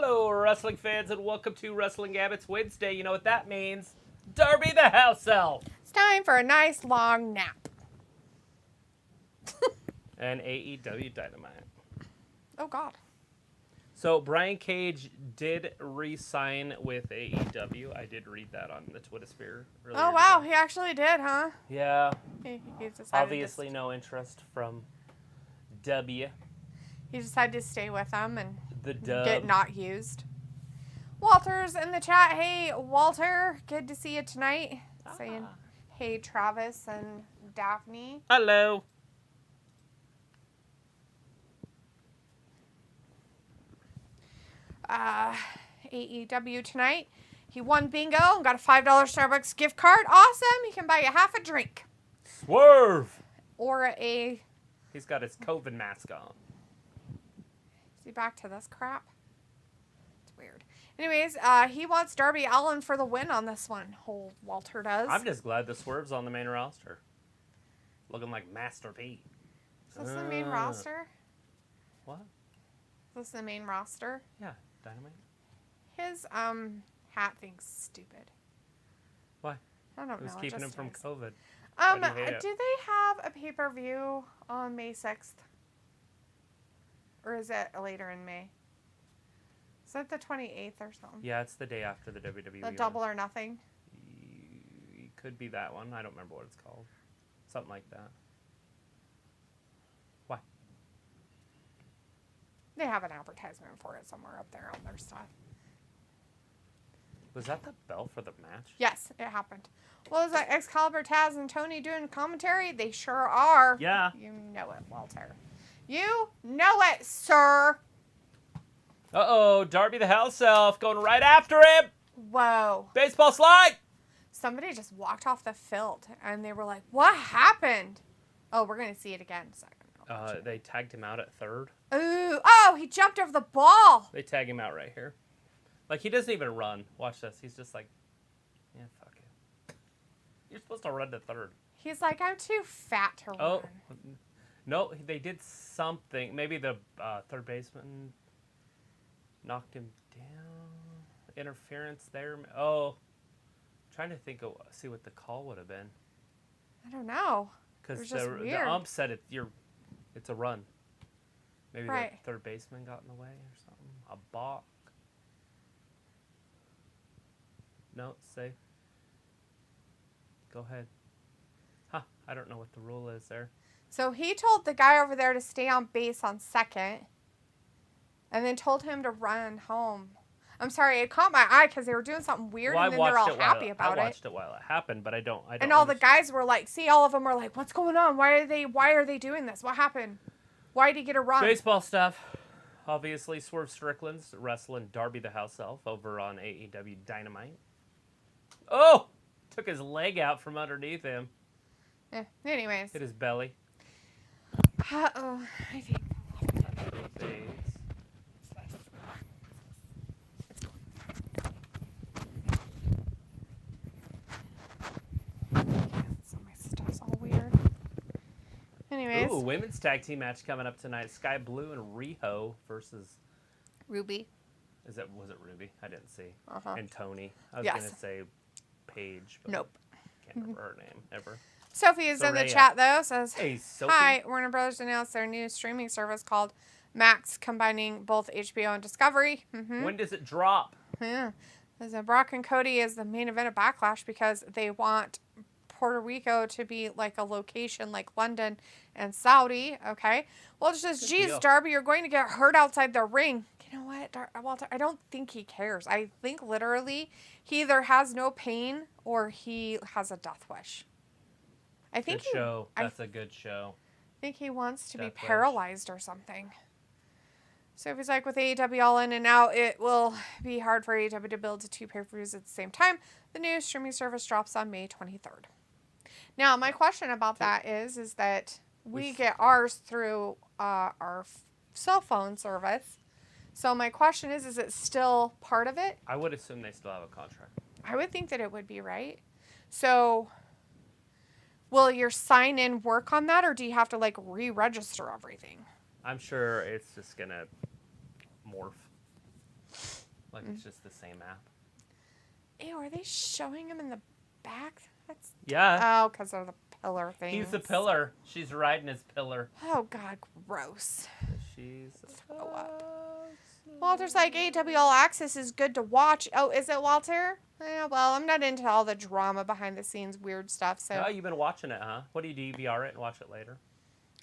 Hello, wrestling fans, and welcome to Wrestling Gambit's Wednesday. You know what that means? Darby the House Elf. It's time for a nice long nap. And AEW Dynamite. Oh, God. So, Brian Cage did re-sign with AEW. I did read that on the Twittersphere earlier. Oh, wow. Today. He actually did, huh? Yeah. He decided Obviously, no interest from W. He decided to stay with them and The dub. get not used. Walter's in the chat. Hey, Walter. Good to see you tonight. Saying, hey, Travis and Daphne. Hello. AEW tonight. He won bingo and got a $5 Starbucks gift card. Awesome. He can buy you half a drink. Swerve. Or a... He's got his COVID mask on. Is he back to this crap? It's weird. Anyways, he wants Darby Allin for the win on this one. Old Walter does. I'm just glad the Swerve's on the main roster. Looking like Master P. Is this the main roster? What? Is this the main roster? Yeah, Dynamite. His hat thing's stupid. Why? I don't know. Who's keeping him from COVID? Do they have a pay-per-view on May 6th? Or is it later in May? Is that the 28th or something? Yeah, it's the day after the WWE. The one. Double or Nothing? Could be that one. I don't remember what it's called. Something like that. Why? They have an advertisement for it somewhere up there on their stuff. Was that the bell for the match? Yes, it happened. Well, is that Excalibur, Taz, and Tony doing commentary? They sure are. Yeah. You know it, Walter. You know it, sir. Uh-oh, Darby the House Elf going right after him. Whoa. Baseball slide. Somebody just walked off the field, and they were like, what happened? Oh, we're going to see it again in a second. They tagged him out at third. Ooh. Oh, he jumped over the ball. They tag him out right here. Like, he doesn't even run. Watch this. He's just like, yeah, fuck it. You're supposed to run to third. He's like, I'm too fat to run. Oh, no, they did something. Maybe the third baseman knocked him down. Interference there. Oh, trying to think of, see what the call would have been. I don't know. Because the ump said it's a run. Maybe the third baseman got in the way or something. A balk. No, it's safe. Go ahead. Huh, I don't know what the rule is there. So he told the guy over there to stay on base on second. And then told him to run home. I'm sorry, it caught my eye because they were doing something weird, and then they're all happy about it. I watched it while it happened, but I don't. And all the guys were like, see, all of them were like, what's going on? Why are they doing this? What happened? Why did he get a run? Baseball stuff. Obviously, Swerve Strickland's wrestling Darby the House Elf over on AEW Dynamite. Oh! Took his leg out from underneath him. Anyways. Hit his belly. Uh-oh. I think. Anyways. Ooh, women's tag team match coming up tonight. Sky Blue and Riho versus Ruby. Was it Ruby? I didn't see. Uh-huh. And Tony. I was gonna say Paige. But nope. Can't remember her name ever. Sophie is in the chat though. Says, hey, Sophie. Hi, Warner Brothers announced their new streaming service called Max, combining both HBO and Discovery. Mm-hmm. When does it drop? Yeah. As Brock and Cody is the main event of Backlash because they want Puerto Rico to be like a location like London and Saudi. Okay. Well, it's just, geez, Darby, you're going to get hurt outside the ring. You know what, Walter? I don't think he cares. I think literally he either has no pain or he has a death wish. I think good show. That's a good show. I think he wants to be paralyzed or something. So if he's like, with AEW all in and out, it will be hard for AEW to build to two pay-per-views at the same time. The new streaming service drops on May 23rd. Now, my question about that is that we get ours through our cell phone service. So my question is it still part of it? I would assume they still have a contract. I would think that it would be, right? So will your sign-in work on that, or do you have to, like, re-register everything? I'm sure it's just going to morph. Like it's just the same app. Ew, are they showing him in the back? That's Yeah. Oh, because of the pillar thing. He's the pillar. She's riding his pillar. Oh, God, gross. She's Throw up. Walter's like, AEW All Access is good to watch. Oh, is it, Walter? Yeah, well, I'm not into all the drama behind the scenes, weird stuff. So. Oh, you've been watching it, huh? What do you DVR it and watch it later?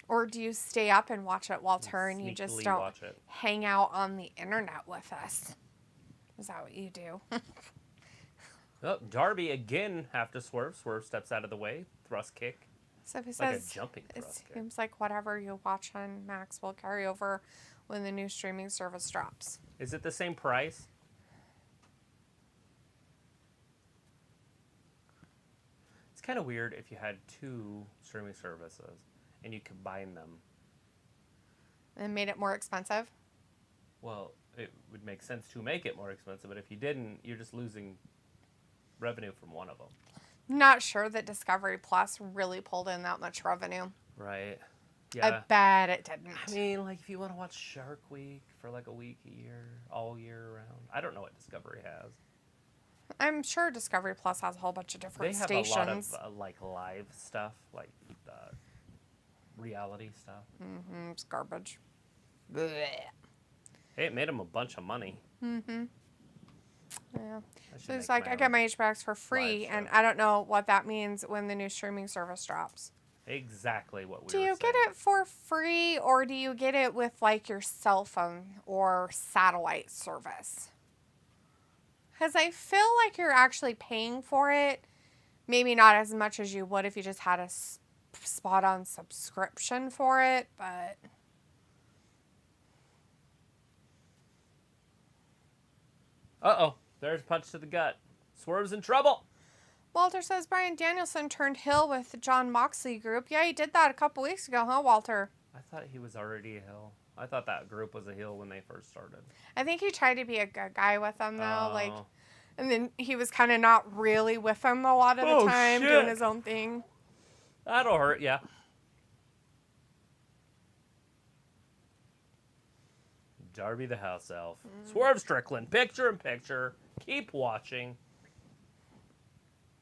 Or do you stay up and watch it, Walter, and you just don't watch it. hang out on the internet with us? Is that what you do? Oh, Darby again after Swerve. Swerve steps out of the way. Thrust kick. So he Like says, a jumping it thrust kick. seems like whatever you watch on Max will carry over when the new streaming service drops. Is it the same price? It's kind of weird if you had two streaming services and you combine them. And made it more expensive? Well, it would make sense to make it more expensive, but if you didn't, you're just losing revenue from one of them. Not sure that Discovery Plus really pulled in that much revenue. Right. Yeah. I bet it didn't. I mean, like, if you want to watch Shark Week for like a week a year, all year round. I don't know what Discovery has. I'm sure Discovery Plus has a whole bunch of different stations. They have a lot of, like, live stuff, like reality stuff. Mm-hmm. It's garbage. Blech. Hey, it made them a bunch of money. Mm-hmm. Yeah. So it's like, I get my HBO Max for free, and I don't know what that means when the new streaming service drops. Exactly what we were saying. Do you get it for free, or do you get it with, like, your cell phone or satellite service? Because I feel like you're actually paying for it. Maybe not as much as you would if you just had a spot-on subscription for it, but... Uh-oh. There's a punch to the gut. Swerve's in trouble. Walter says Bryan Danielson turned heel with the John Moxley group. Yeah, he did that a couple weeks ago, huh, Walter? I thought he was already a heel. I thought that group was a heel when they first started. I think he tried to be a good guy with them, though. And then he was kind of not really with them a lot of the time, doing his own thing. That'll hurt, yeah. Darby the house elf. Swerve Strickland, picture in picture. Keep watching.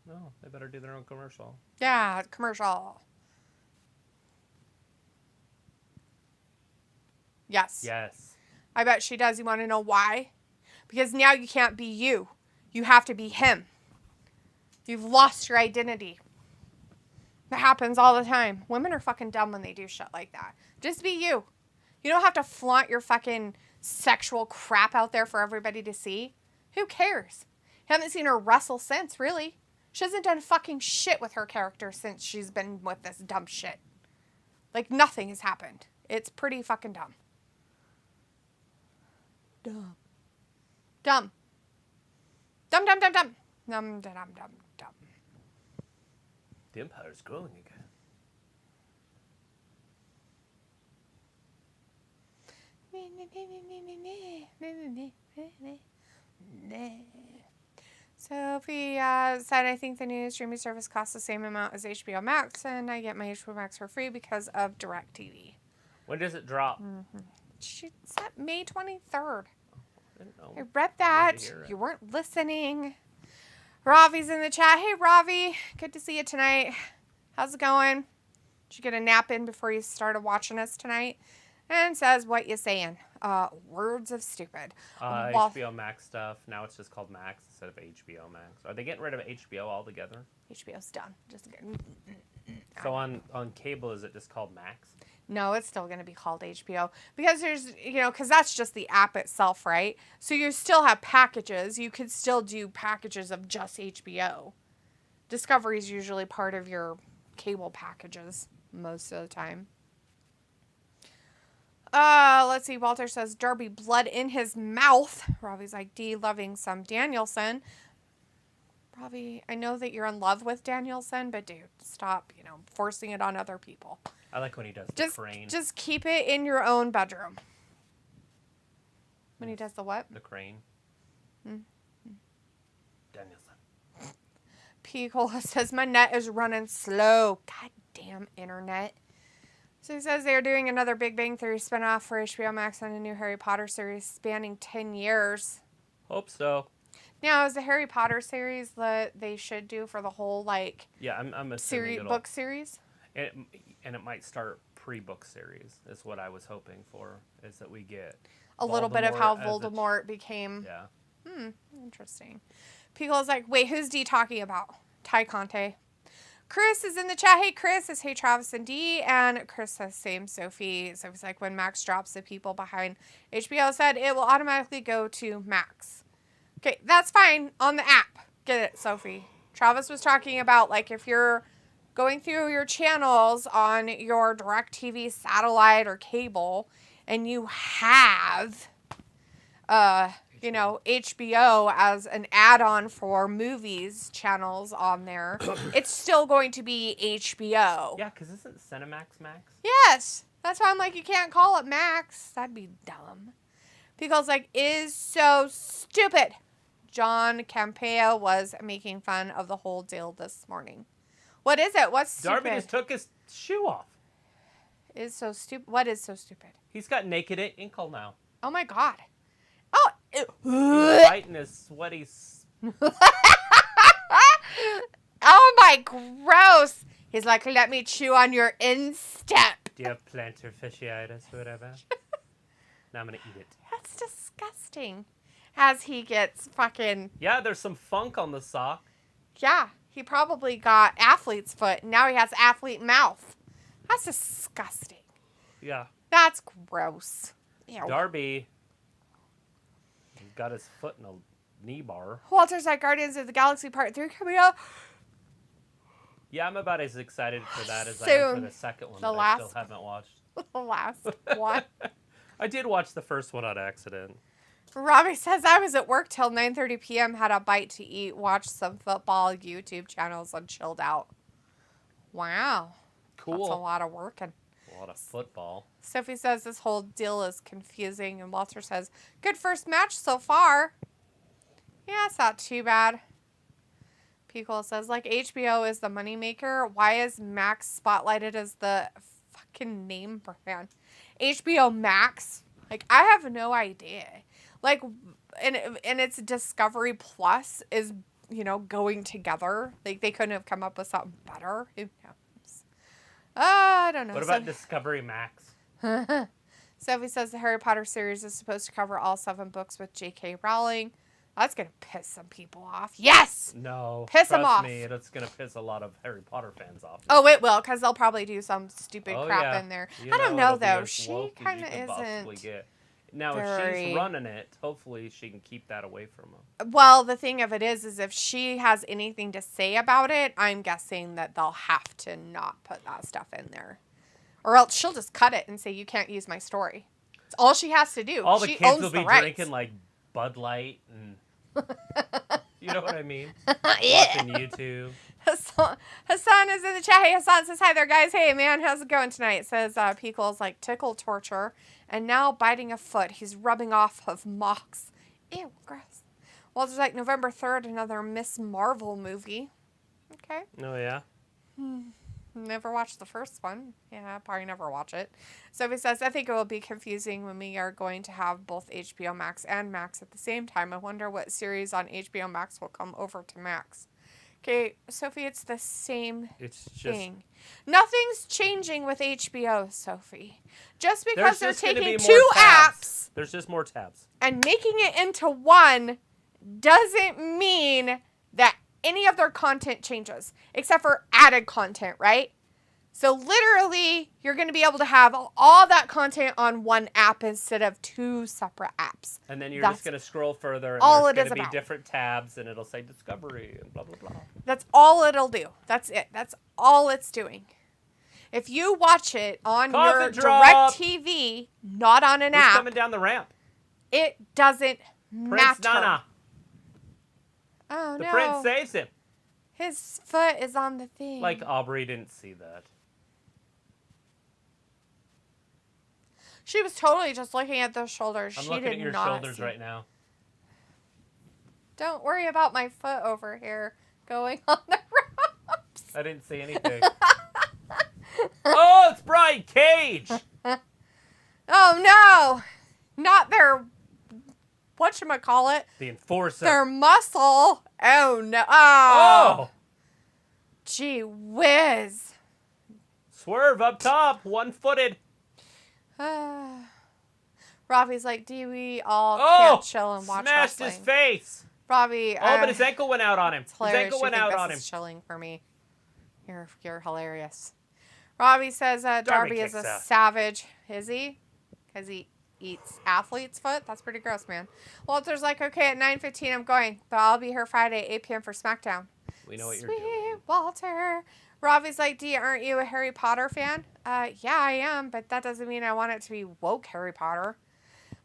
No, they better do their own commercial. Yeah, commercial. Yes. Yes. I bet she does. You want to know why? Because now you can't be you. You have to be him. You've lost your identity. That happens all the time. Women are fucking dumb when they do shit like that. Just be you. You don't have to flaunt your fucking sexual crap out there for everybody to see. Who cares? You haven't seen her wrestle since, really. She hasn't done fucking shit with her character since she's been with this dumb shit. Like, nothing has happened. It's pretty fucking dumb. Dumb. Dumb. Dumb, dumb, dumb, dumb. Dumb, dumb, dumb, dumb. The Empire's growing again. Sophie said, I think the new streaming service costs the same amount as HBO Max, and I get my HBO Max for free because of DirecTV. When does it drop? Mm-hmm. She said May 23rd. I read that. You weren't listening. Ravi's in the chat. Hey, Ravi. Good to see you tonight. How's it going? Did you get a nap in before you started watching us tonight? And says, what you saying? Words of stupid. HBO Max stuff. Now it's just called Max instead of HBO Max. Are they getting rid of HBO altogether? HBO's done. Just So on cable, is it just called Max? No, it's still going to be called HBO because there's, because that's just the app itself, right? So you still have packages. You could still do packages of just HBO. Discovery is usually part of your cable packages most of the time. Let's see. Walter says Darby blood in his mouth. Robbie's like, D loving some Danielson. Robbie, I know that you're in love with Danielson, but dude, stop, forcing it on other people. I like when he does the crane. Just keep it in your own bedroom. When he does the what? The crane. Danielson. P. Cola says, my net is running slow. Goddamn internet. So he says they're doing another Big Bang Theory spinoff for HBO Max on a new Harry Potter series spanning 10 years. Hope so. Now, is the Harry Potter series that they should do for the whole, like... Yeah, I'm assuming book series? And it might start pre-book series, is what I was hoping for, is that we get... A little bit of how Voldemort became... Yeah. Interesting. People is like, wait, who's D talking about? Ty Conte. Chris is in the chat. Hey, Chris. Says, hey, Travis and D. And Chris says, same, Sophie. Sophie's like, when Max drops, the people behind HBO said it will automatically go to Max. Okay, that's fine on the app. Get it, Sophie. Travis was talking about, like, if you're going through your channels on your DirecTV satellite or cable and you have, HBO as an add-on for movies channels on there, it's still going to be HBO. Yeah, because isn't Cinemax Max? Yes. That's why I'm like, you can't call it Max. That'd be dumb. Because, like, is so stupid. John Campea was making fun of the whole deal this morning. What is it? What's stupid? Darby just took his shoe off. Is so stupid. What is so stupid? He's got naked ankle now. Oh, my God. Oh, he's fighting his sweaty... Oh, my gross. He's like, let me chew on your instep. Do you have plantar fasciitis or whatever? Now I'm going to eat it. That's disgusting. As he gets fucking... Yeah, there's some funk on the sock. Yeah, he probably got athlete's foot, and now he has athlete mouth. That's disgusting. Yeah. That's gross. Ew. Darby... He's got his foot in a knee bar. Walter's like Guardians of the Galaxy Part 3 coming up. Yeah, I'm about as excited for that as I Soon. am for the second one that I still haven't watched. The last one. I did watch the first one on accident. Robbie says, I was at work till 9:30 p.m., had a bite to eat, watched some football YouTube channels, and chilled out. Wow. Cool. That's a lot of working. A lot of football. Sophie says this whole deal is confusing, and Walter says, good first match so far. Yeah, it's not too bad. Pico says, like, HBO is the moneymaker. Why is Max spotlighted as the fucking name brand? HBO Max? Like, I have no idea. Like, and it's Discovery Plus is, going together. Like, they couldn't have come up with something better. Who knows? I don't know. What about Discovery Max? Sophie says the Harry Potter series is supposed to cover all 7 books with J.K. Rowling. That's going to piss some people off. Yes! No. Piss them off. Trust me, it's going to piss a lot of Harry Potter fans off. Oh, it will, because they'll probably do some stupid crap in there. I don't know, though. She kind of isn't... Now, if she's running it, hopefully she can keep that away from them. Well, the thing of it is if she has anything to say about it, I'm guessing that they'll have to not put that stuff in there. Or else she'll just cut it and say, you can't use my story. It's all she has to do. All the she kids owns will be drinking, like, Bud Light and... You know what I mean? Yeah. Watching YouTube. Hassan is in the chat. Hey, Hassan says, hi there, guys. Hey, man, how's it going tonight? Says Pico's like tickle torture. And now biting a foot. He's rubbing off of Mox. Ew, gross. Walter's like, November 3rd, another Miss Marvel movie. Okay. Oh, yeah? Never watched the first one. Yeah, probably never watch it. Sophie says, I think it will be confusing when we are going to have both HBO Max and Max at the same time. I wonder what series on HBO Max will come over to Max. Okay, Sophie, it's the same thing. Nothing's changing with HBO, Sophie. Just because they're taking 2 apps. There's just more tabs. And making it into one doesn't mean that any of their content changes, except for added content, right? So literally, you're going to be able to have all that content on one app instead of 2 separate apps. And then you're just going to scroll further, and all there's going to be different tabs, and it'll say Discovery, and blah, blah, blah. That's all it'll do. That's it. That's all it's doing. If you watch it on your DirecTV, not on an app. Who's coming down the ramp? It doesn't matter. Prince Nana. Oh, no. The prince saves him. His foot is on the thing. Like Aubrey didn't see that. She was totally just looking at those shoulders. I'm looking at your shoulders right now. Don't worry about my foot over here going on the ropes. I didn't see anything. Oh, it's Brian Cage. Oh, no. Not their whatchamacallit. The Enforcer. Their muscle. Oh, no. Oh. Gee whiz. Swerve up top. One-footed. Robbie's like, do we all can't chill and watch smashed wrestling? His face. Robbie. But his ankle went out on him. It's hilarious. His ankle went out on him. This is chilling for me. You're hilarious. Robbie says Darby is a savage. Is he? Because he eats athlete's foot? That's pretty gross, man. Walter's like, okay, at 9:15 I'm going, but I'll be here Friday, 8 p.m. for SmackDown. We know what you're doing. Walter. Robbie's like, Dee, aren't you a Harry Potter fan? Yeah, I am, but that doesn't mean I want it to be woke Harry Potter.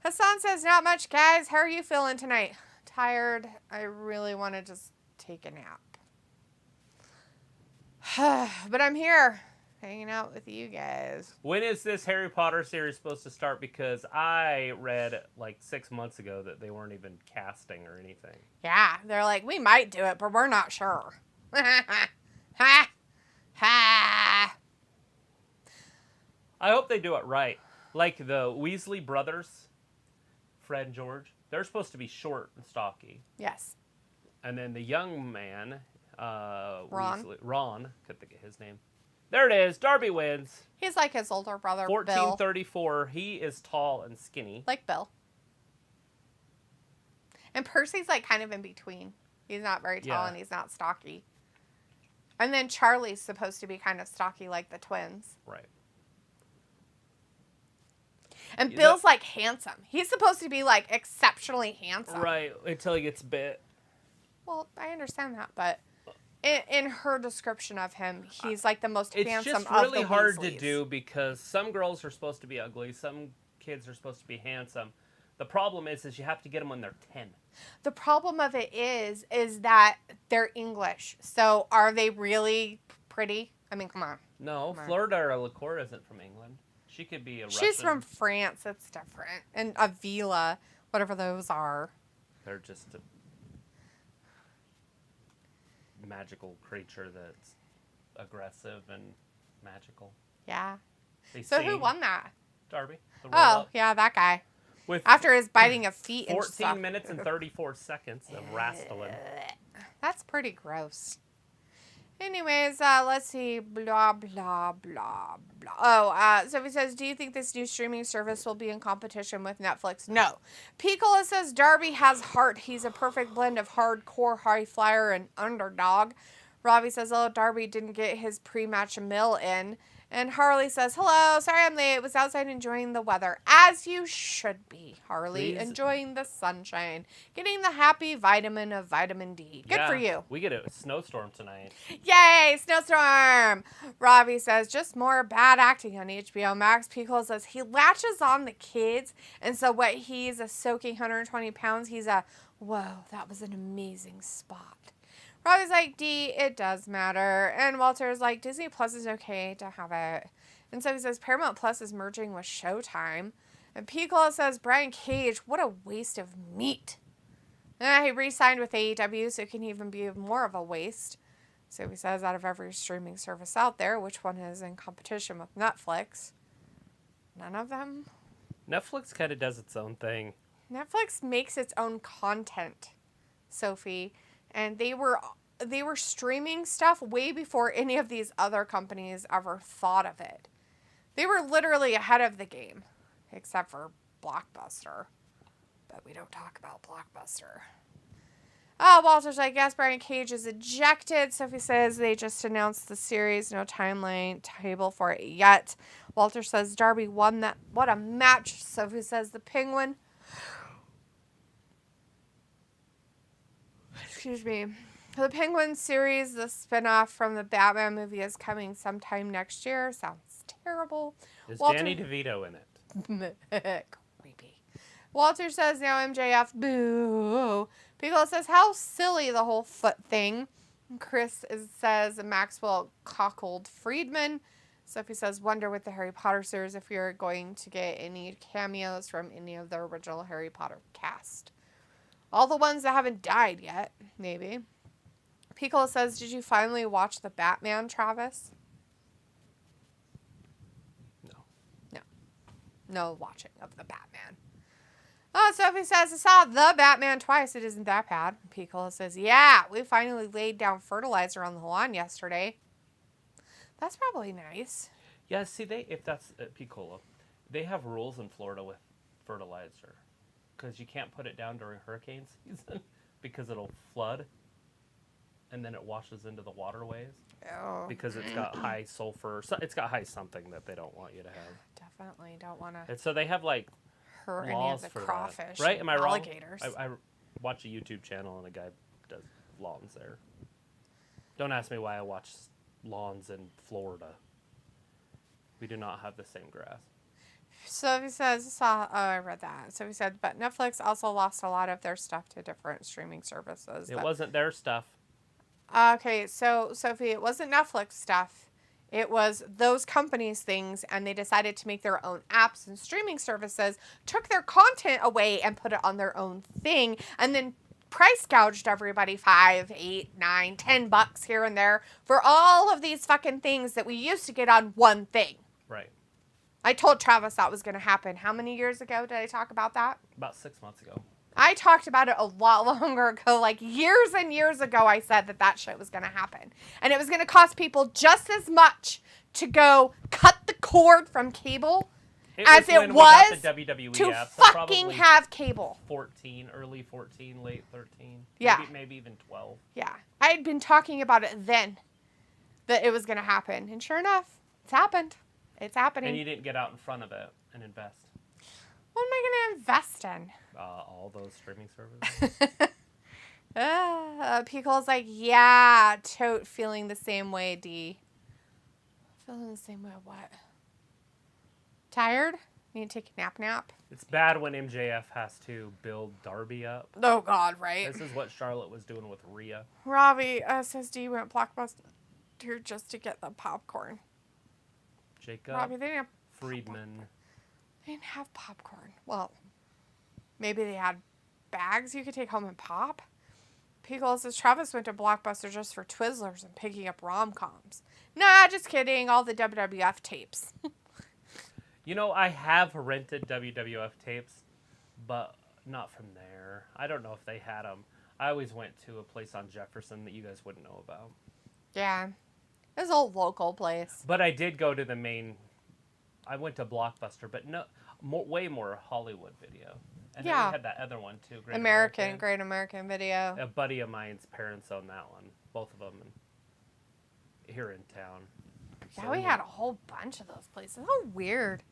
Hassan says, not much, guys. How are you feeling tonight? Tired. I really want to just take a nap. But I'm here, hanging out with you guys. When is this Harry Potter series supposed to start? Because I read like 6 months ago that they weren't even casting or anything. Yeah, they're like, we might do it, but we're not sure. Ha! Ha! I hope they do it right. Like the Weasley brothers, Fred and George, they're supposed to be short and stocky. Yes. And then the young man, Ron. Ron, couldn't think of his name. There it is. Darby wins. He's like his older brother, 1434. Bill. He is tall and skinny. Like Bill. And Percy's like kind of in between. He's not very tall and he's not stocky. And then Charlie's supposed to be kind of stocky like the twins. Right. And Bill's like handsome. He's supposed to be like exceptionally handsome. Right, until he gets bit. Well, I understand that, but in her description of him, he's like the most handsome of the Weasleys. It's just really hard to do because some girls are supposed to be ugly, some kids are supposed to be handsome. The problem is you have to get them when they're 10. The problem of it is that they're English. So are they really pretty? I mean, come on. No, Fleur Lacour isn't from England. She could be a Russian. She's from France. That's different. And Avila, whatever those are. They're just a magical creature that's aggressive and magical. Yeah. So who won that? Darby. Yeah, that guy. After his biting of feet and stuff. 14 minutes and 34 seconds of wrestling. That's pretty gross. Anyways, let's see. Blah, blah, blah, blah. Oh, Sophie says, do you think this new streaming service will be in competition with Netflix? No. Piccola says, Darby has heart. He's a perfect blend of hardcore, high flyer, and underdog. Robbie says, oh, Darby didn't get his pre-match meal in. And Harley says, hello, sorry I'm late. Was outside enjoying the weather. As you should be, Harley. Please. Enjoying the sunshine. Getting the happy vitamin of vitamin D. Good for you. We get a snowstorm tonight. Yay, snowstorm. Robbie says, just more bad acting on HBO Max. Pickle says, he latches on the kids. And so what he's a soaking 120 pounds, he's a, whoa, that was an amazing spot. Robbie's like, D, it does matter. And Walter's like, Disney Plus is okay to have it. And so he says, Paramount Plus is merging with Showtime. And Piccolo says, Brian Cage, what a waste of meat. And he re-signed with AEW, so it can even be more of a waste. So he says, out of every streaming service out there, which one is in competition with Netflix? None of them. Netflix kind of does its own thing. Netflix makes its own content, Sophie. And they were streaming stuff way before any of these other companies ever thought of it. They were literally ahead of the game, except for Blockbuster. But we don't talk about Blockbuster. Oh, Walter's like, yes, Brian Cage is ejected. Sophie says they just announced the series. No timeline table for it yet. Walter says Darby won that. What a match. Sophie says the Penguin. Excuse me. The Penguin series, the spinoff from the Batman movie, is coming sometime next year. Sounds terrible. Is Danny DeVito in it? Creepy. Walter says, now MJF, boo. Piccolo says, how silly the whole foot thing. Chris says, Maxwell cockled Friedman. Sophie says, wonder with the Harry Potter series if you're going to get any cameos from any of the original Harry Potter cast. All the ones that haven't died yet, maybe. Piccolo says, did you finally watch the Batman, Travis? No watching of the Batman. Oh, Sophie says, I saw the Batman twice. It isn't that bad. Piccolo says, yeah, we finally laid down fertilizer on the lawn yesterday. That's probably nice. Yeah, see, if that's Piccolo, they have rules in Florida with fertilizer. Because you can't put it down during hurricane season because it'll flood. And then it washes into the waterways. Oh. Because it's got high sulfur. It's got high something that they don't want you to have. Definitely don't want to. And so they have like hurt any laws of the for crawfish. That. Right? Am I wrong? Alligators. I watch a YouTube channel and a guy does lawns there. Don't ask me why I watch lawns in Florida. We do not have the same grass. So he says, I read that. So he said, but Netflix also lost a lot of their stuff to different streaming services. It wasn't their stuff. Okay, so Sophie, it wasn't Netflix stuff. It was those companies' things, and they decided to make their own apps and streaming services, took their content away and put it on their own thing, and then price gouged everybody $5, $8, $9, $10 here and there for all of these fucking things that we used to get on one thing. Right. I told Travis that was going to happen. How many years ago did I talk about that? About 6 months ago. I talked about it a lot longer ago, like years and years ago. I said that shit was going to happen. And it was going to cost people just as much to go cut the cord from cable as it was the WWE to app, fucking have cable. 14, early 14, late 13. Yeah. Maybe even 12. Yeah. I had been talking about it then, that it was going to happen. And sure enough, it's happened. It's happening. And you didn't get out in front of it and invest. What am I going to invest in? All those streaming services. Picole's like, yeah, tote feeling the same way, D. Feeling the same way what? Tired? Need to take a nap? It's bad when MJF has to build Darby up. Oh, God, right? This is what Charlotte was doing with Rhea. Robbie says D went Blockbuster just to get the popcorn. Jacob Robbie, they didn't have Friedman. They didn't have popcorn. Well, maybe they had bags you could take home and pop. Pickle says Travis went to Blockbuster just for Twizzlers and picking up rom-coms. Nah, just kidding. All the WWF tapes. You know, I have rented WWF tapes, but not from there. I don't know if they had them. I always went to a place on Jefferson that you guys wouldn't know about. Yeah. It was a local place. But I did go to the main... I went to Blockbuster, but way more Hollywood Video. And then we had that other one, too. Great American Video. A buddy of mine's parents owned that one. Both of them here in town. Yeah, So we had a whole bunch of those places. How weird.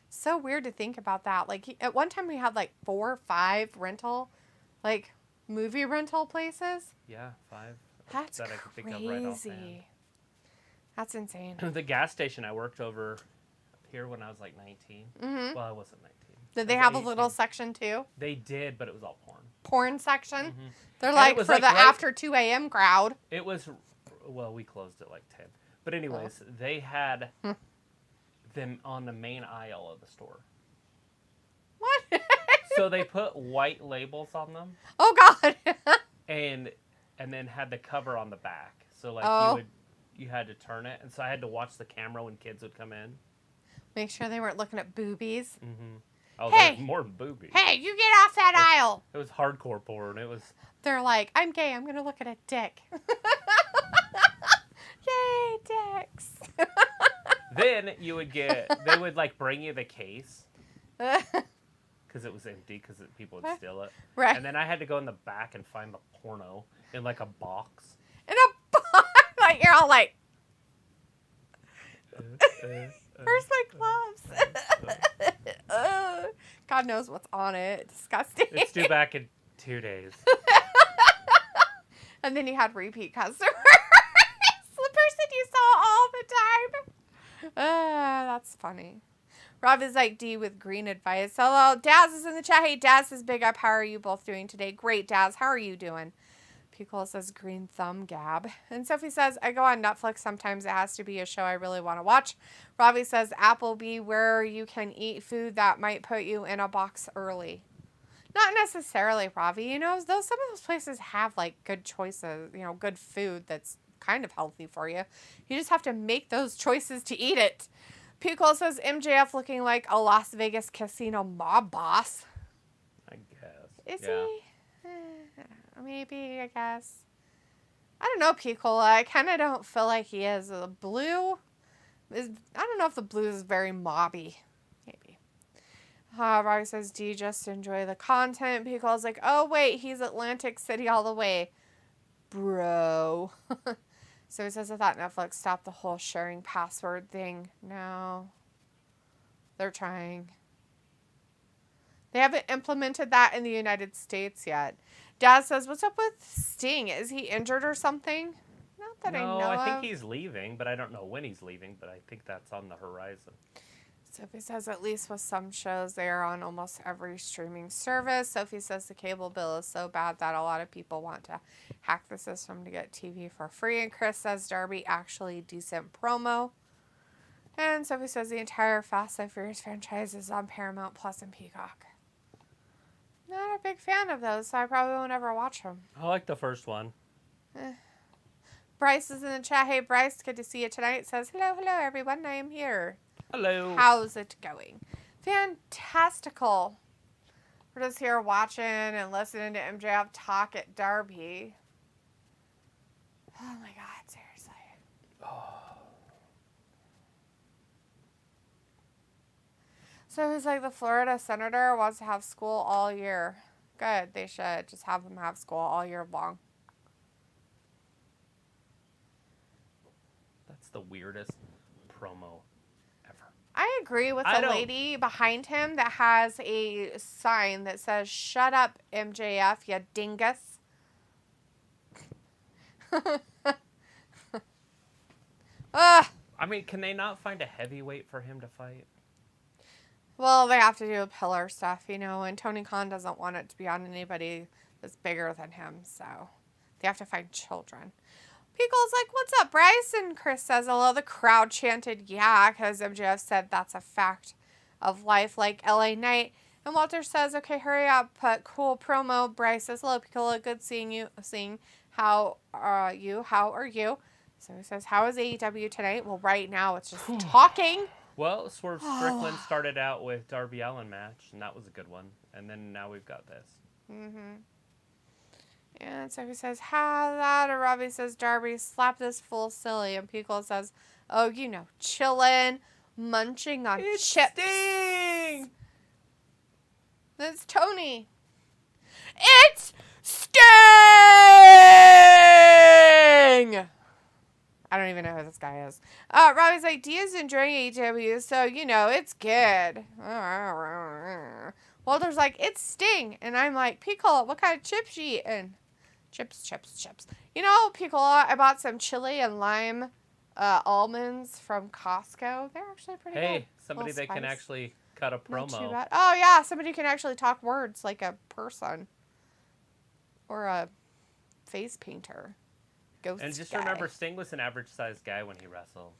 So weird to think about that. Like, at one time we had, 4 or 5 movie rental places. Yeah, 5. That's that crazy. I could think of right offhand. That's insane. The gas station I worked over here when I was 19. Mm-hmm. Well, I wasn't 19. Did they have a little section too? They did, but it was all porn. Porn section? Mm-hmm. They're for the after 2 a.m. crowd. It was, well, we closed at 10. But anyways, they had them on the main aisle of the store. What? So they put white labels on them. Oh, God. and then had the cover on the back. So you had to turn it. And so I had to watch the camera when kids would come in. Make sure they weren't looking at boobies. Mm-hmm. Oh, hey, there's more boobies. Hey, you get off that aisle. It was hardcore porn. It was. They're like, I'm gay. I'm going to look at a dick. Yay, dicks. Then you would they would bring you the case. Because it was empty, because people would steal it. Right. And then I had to go in the back and find the porno in a box. In a box? You're all like, where's my gloves? God knows what's on it. Disgusting. It's due back in 2 days. And then you had repeat customers. The person you saw all the time. That's funny. Rob is like D with green advice. Hello, Daz is in the chat. Hey, Daz says big up. How are you both doing today? Great, Daz. How are you doing? Pickle says green thumb gab. And Sophie says, I go on Netflix. Sometimes it has to be a show I really want to watch. Robbie says, Applebee, where you can eat food that might put you in a box early. Not necessarily, Robbie. Some of those places have good choices, good food that's kind of healthy for you. You just have to make those choices to eat it. Pickle says, MJF looking like a Las Vegas casino mob boss. I Is Yeah. he? Maybe, I guess. I don't know, Piccola. I kind of don't feel like he is. The blue is... I don't know if the blue is very mobby. Maybe. Robbie says, do you just enjoy the content? Piccola's like, oh, wait, he's Atlantic City all the way. Bro. So he says, I thought Netflix stopped the whole sharing password thing. No. They're trying. They haven't implemented that in the United States yet. Dad says, what's up with Sting? Is he injured or something? Not that I know No, I think of. he's leaving, but I don't know when he's leaving, but I think that's on the horizon. Sophie says, at least with some shows, they are on almost every streaming service. Sophie says the cable bill is so bad that a lot of people want to hack the system to get TV for free. And Chris says, Darby, actually decent promo. And Sophie says the entire Fast and Furious franchise is on Paramount Plus and Peacock. Not a big fan of those, so I probably won't ever watch them. I like the first one. Bryce is in the chat. Hey, Bryce, good to see you tonight. Says, hello, everyone. I am here. Hello. How's it going? Fantastical. We're just here watching and listening to MJF talk at Darby. Oh, my God. Seriously. So he's like, the Florida senator wants to have school all year. Good. They should just have them have school all year long. That's the weirdest promo ever. I agree with the lady behind him that has a sign that says, shut up, MJF, you dingus. I mean, can they not find a heavyweight for him to fight? Well, they have to do pillar stuff, you know, and Tony Khan doesn't want it to be on anybody that's bigger than him, so they have to find children. Pickle's like, what's up, Bryce? And Chris says, hello. The crowd chanted, yeah, because MJF said that's a fact of life, like LA Knight. And Walter says, okay, hurry up, put cool promo. Bryce says, hello, Piccolo, good seeing you. How are you? So he says, how is AEW tonight? Well, right now it's just talking. Well, Swerve Strickland started out with Darby Allin match, and that was a good one. And then now we've got this. Mm-hmm. And so he says, how that? Or Robbie says, Darby, slap this fool silly. And Piccolo says, oh, you know, chillin', munching on chips. Sting! That's Tony. It's Sting! I don't even know who this guy is. Robbie's like, Dia's enjoying AEW, so, you know, it's good. Walter's like, it's Sting. And I'm like, Piccolo, what kind of chips you eating? Chips. You know, Piccolo, I bought some chili and lime almonds from Costco. They're actually pretty good. Hey, somebody that can actually cut a promo. Not too bad. Oh, yeah, somebody can actually talk words like a person. Or a face painter. Ghost and just guy. remember, Sting was an average-sized guy when he wrestled.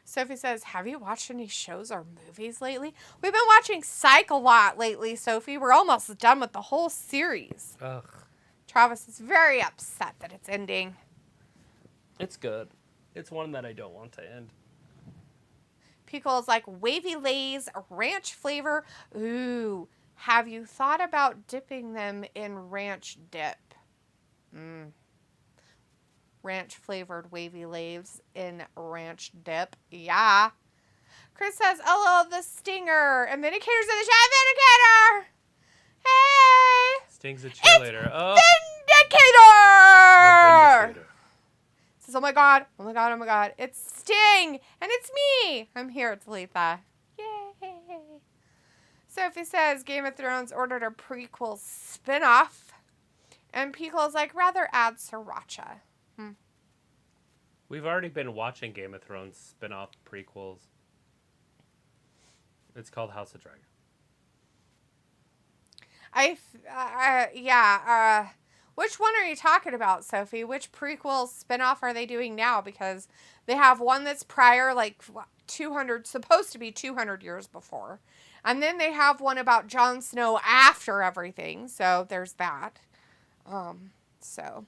Sophie says, have you watched any shows or movies lately? We've been watching Psych a lot lately, Sophie. We're almost done with the whole series. Ugh. Travis is very upset that it's ending. It's good. It's one that I don't want to end. Pickle's like, wavy lays, ranch flavor. Ooh, have you thought about dipping them in ranch dip? Ranch flavored wavy lays in ranch dip. Yeah. Chris says, hello, the Stinger. And Vindicator's in the chat. Vindicator! Hey! Sting's a cheerleader. It's oh. Vindicator! Says, oh my god. It's Sting! And it's me! I'm here, it's Letha. Yay! Sophie says, Game of Thrones ordered a prequel spin-off. And Pickle's like, rather add Sriracha. We've already been watching Game of Thrones spin-off prequels. It's called House of Dragon. Which one are you talking about, Sophie? Which prequel spin-off are they doing now? Because they have one that's prior, like 200, supposed to be 200 years before. And then they have one about Jon Snow after everything. So there's that. So...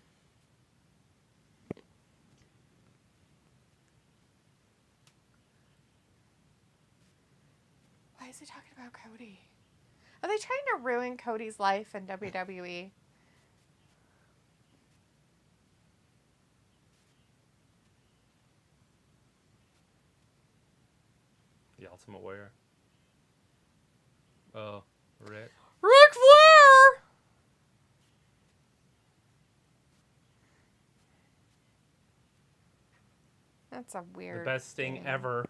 Why is he talking about Cody? Are they trying to ruin Cody's life in WWE? The Ultimate Warrior. Oh, Rick. Ric Flair! That's a weird The best thing ever.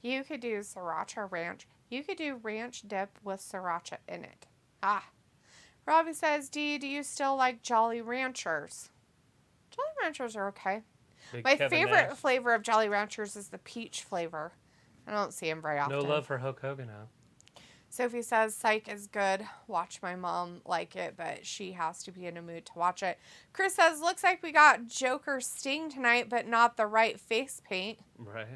You could do sriracha ranch. You could do ranch dip with sriracha in it. Ah. Robbie says, do you still like Jolly Ranchers? Jolly Ranchers are okay. Big My Kevin favorite Nash. flavor of Jolly Ranchers is the peach flavor. I don't see them very often. No love for Hulk Hogan now. Sophie says, Psych is good. Watch my mom like it, but she has to be in a mood to watch it. Chris says, looks like we got Joker Sting tonight, but not the right face paint. Right.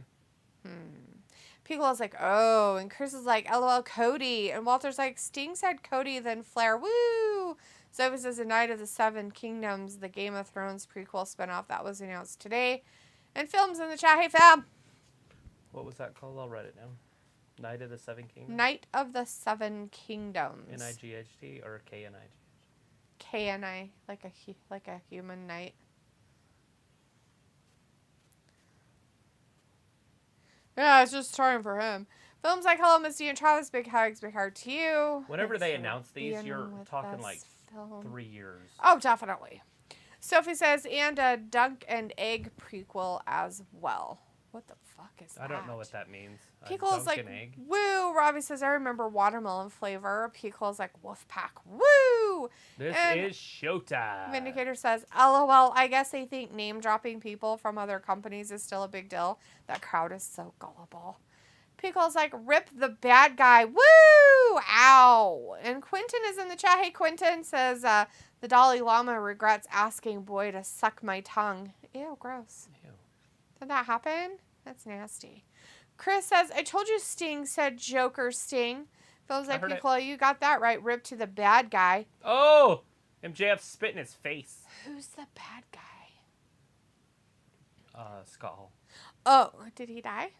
Piccolo is like, oh, and Chris is like, LOL, Cody. And Walter's like, Sting said Cody, then Flair, woo! Sophie says, A Night of the Seven Kingdoms, the Game of Thrones prequel spinoff that was announced today. And films in the chat, hey fam! What was that called? I'll write it down. Night of the Seven Kingdoms? Night of the Seven Kingdoms. N-I-G-H-T or K-N-I-G-H? K-N-I, like a human knight. Yeah, it's just starting for him. Films like Hello, Misty and Travis, big hugs, big heart to you. Whenever Thanks they for announce these, being you're with talking us, like film. 3 years. Oh, definitely. Sophie says, and a Dunk and Egg prequel as well. What the fuck is that? I don't know what that means. Pickle's like, Dunk and egg? woo. Robbie says, I remember watermelon flavor. Pickle's like, Wolfpack, woo. This And is showtime. Vindicator says, LOL, I guess they think name dropping people from other companies is still a big deal. That crowd is so gullible. Pickle's like, rip the bad guy. Woo! Ow. And Quentin is in the chat. Hey, Quentin says, the Dalai Lama regrets asking boy to suck my tongue. Ew, gross. Ew. Did that happen? That's nasty. Chris says, I told you Sting said Joker Sting. Feels like, Piccolo, you got that right. Rip to the bad guy. Oh! MJF spit in his face. Who's the bad guy? Skull. Oh, did he die?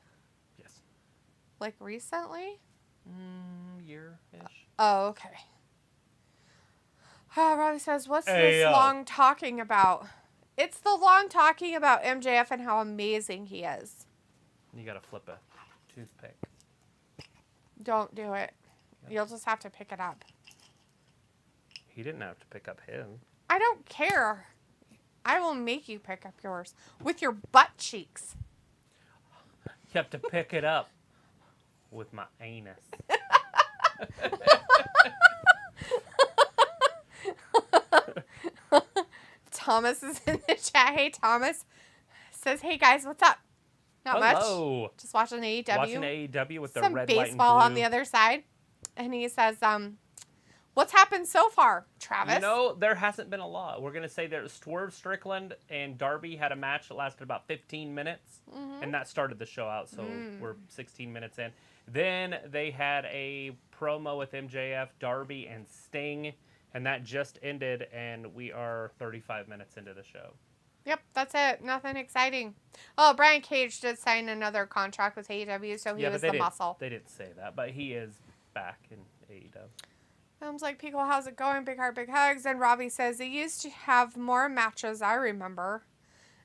Yes. Like recently? Year-ish. Oh, okay. Robbie says, what's Hey, this long talking about? It's the long talking about MJF and how amazing he is. You gotta flip a toothpick. Don't do it. You'll just have to pick it up. He didn't have to pick up his. I don't care. I will make you pick up yours with your butt cheeks. You have to pick it up with my anus. Thomas is in the chat. Hey, Thomas. Says, hey, guys, what's up? Not Hello. much. Just watching AEW. Watching AEW with the Some red, white, and baseball blue. on the other side. And he says, what's happened so far, Travis? You know, there hasn't been a lot. We're going to say that Swerve Strickland and Darby had a match that lasted about 15 minutes. Mm-hmm. And that started the show out, so we're 16 minutes in. Then they had a promo with MJF, Darby, and Sting. And that just ended, and we are 35 minutes into the show. Yep, that's it. Nothing exciting. Oh, Brian Cage did sign another contract with AEW, so he was the muscle. They didn't say that, but he is back in AEW. Films like, Pico, how's it going? Big heart, big hugs. And Robbie says, they used to have more matches, I remember.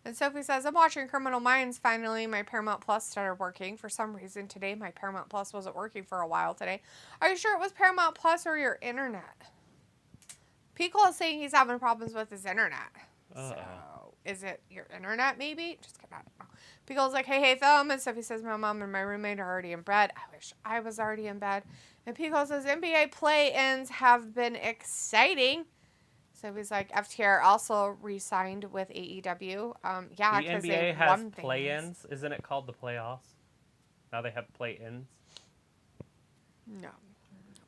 And Sophie says, I'm watching Criminal Minds finally. My Paramount Plus started working. For some reason today, my Paramount Plus wasn't working for a while today. Are you sure it was Paramount Plus or your internet? Pico is saying he's having problems with his internet. So, is it your internet maybe? Just kidding, I don't know. Pico's like, hey, Thumb. And Sophie says, my mom and my roommate are already in bed. I wish I was already in bed. And Pico says, NBA play-ins have been exciting. Sophie's like, FTR also re-signed with AEW. Yeah, because the they NBA has won play-ins. things. Isn't it called the playoffs? Now they have play-ins. No.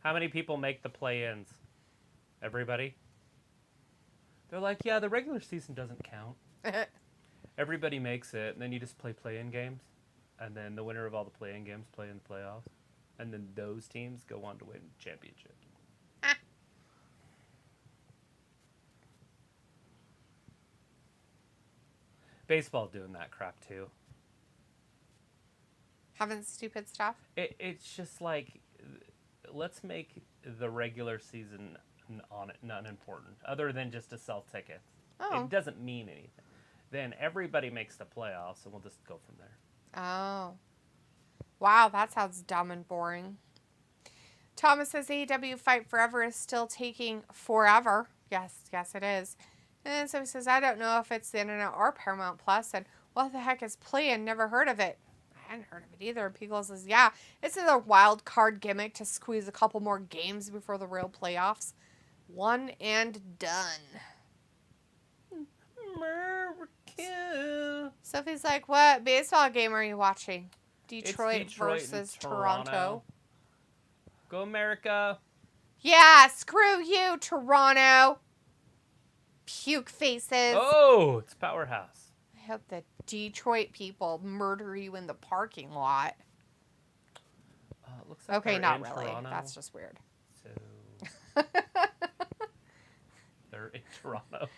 How many people make the play-ins? Everybody? They're like, yeah, the regular season doesn't count. Everybody makes it, and then you just play-in games. And then the winner of all the play-in games play in the playoffs. And then those teams go on to win championships. Baseball doing that crap, too. Having stupid stuff? It's just like, let's make the regular season on it not important, other than just to sell tickets. Oh. It doesn't mean anything. Then everybody makes the playoffs, and we'll just go from there. Oh. Wow, that sounds dumb and boring. Thomas says AEW Fight Forever is still taking forever. Yes, it is. And so he says, I don't know if it's the internet or Paramount Plus, and what the heck is playing? Never heard of it. I hadn't heard of it either. Pickle says, yeah, it's another wild card gimmick to squeeze a couple more games before the real playoffs. One and done. Sophie's like, what baseball game are you watching? Detroit versus Toronto. Go America. Yeah, screw you, Toronto. Puke faces. Oh, it's Powerhouse. I hope the Detroit people murder you in the parking lot. Looks like okay, not really. Toronto. That's just weird. So they're in Toronto.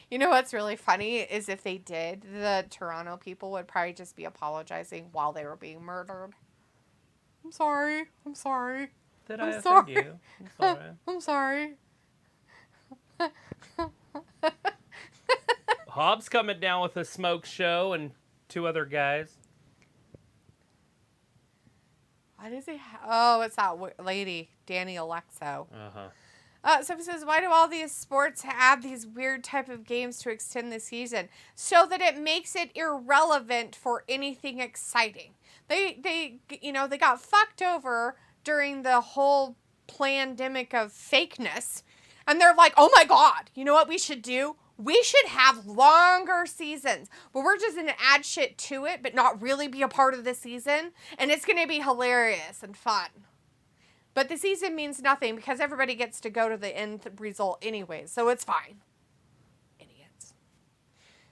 You know what's really funny is if they did, the Toronto people would probably just be apologizing while they were being murdered. I'm sorry. Did I offend you? I'm sorry. Hobbs coming down with a smoke show and 2 other guys. What is he? Oh, it's that lady, Danny Alexo. So he says, why do all these sports have these weird type of games to extend the season? So that it makes it irrelevant for anything exciting. They got fucked over during the whole pandemic of fakeness. And they're like, oh my God, you know what we should do? We should have longer seasons, but we're just going to add shit to it, but not really be a part of the season. And it's going to be hilarious and fun. But the season means nothing because everybody gets to go to the end result anyway, so it's fine. Idiots.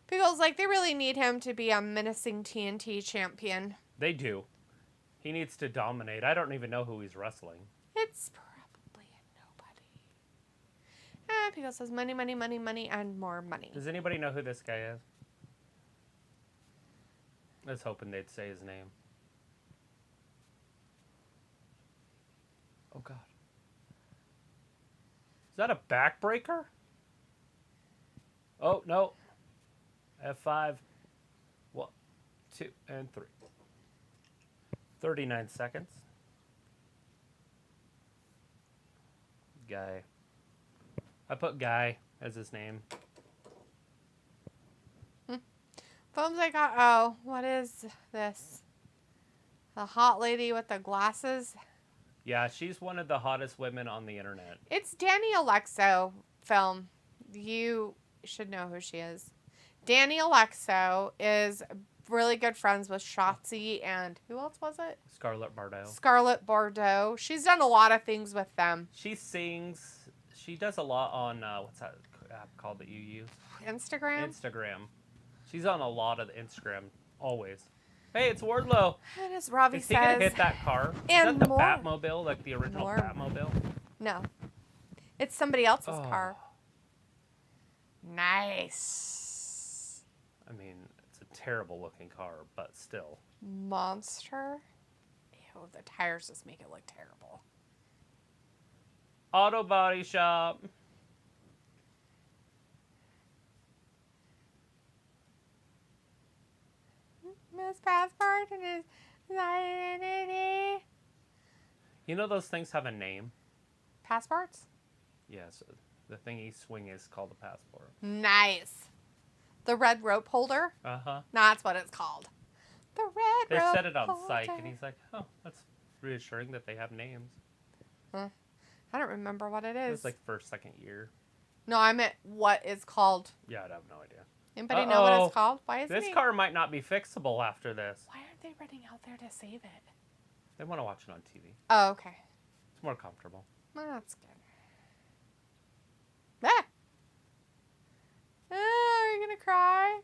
Pickle's like, they really need him to be a menacing TNT champion. They do. He needs to dominate. I don't even know who he's wrestling. It's probably a nobody. Pickle says, money, money, money, money, and more money. Does anybody know who this guy is? I was hoping they'd say his name. Oh, God. Is that a backbreaker? Oh, no. F5. 1, 2, and 3. 39 seconds. Guy. I put Guy as his name. Phone's like, uh-oh, what is this? The hot lady with the glasses? Yeah, she's one of the hottest women on the internet. It's Danny Alexo film. You should know who she is. Danny Alexo is really good friends with Shotzi and who else was it? Scarlett Bordeaux. Scarlett Bordeaux. She's done a lot of things with them. She sings. She does a lot on, what's that app called that you use? Instagram? She's on a lot of the Instagram, always. Hey, it's Wardlow. And as Robbie says... Is he going to hit that car? And is that the more, Batmobile, like the original Batmobile? No. It's somebody else's car. Nice. I mean, it's a terrible looking car, but still. Monster. Ew, the tires just make it look terrible. Auto Body Shop. Miss Passport and his identity. You know those things have a name? Passports? Yes. The thing you swing is called a passport. Nice. The red rope holder? Uh-huh. That's what it's called. The red they rope said it on holder. Psych, and he's like, oh, that's reassuring that they have names. Huh. I don't remember what it is. It was like first, second year. No, I meant what it's called. Yeah, I'd have no idea. Anybody know what it's called? Why is this car might not be fixable after this. Why aren't they running out there to save it? They want to watch it on TV. Oh, okay. It's more comfortable. Well, that's good. Ah! Oh, are you going to cry?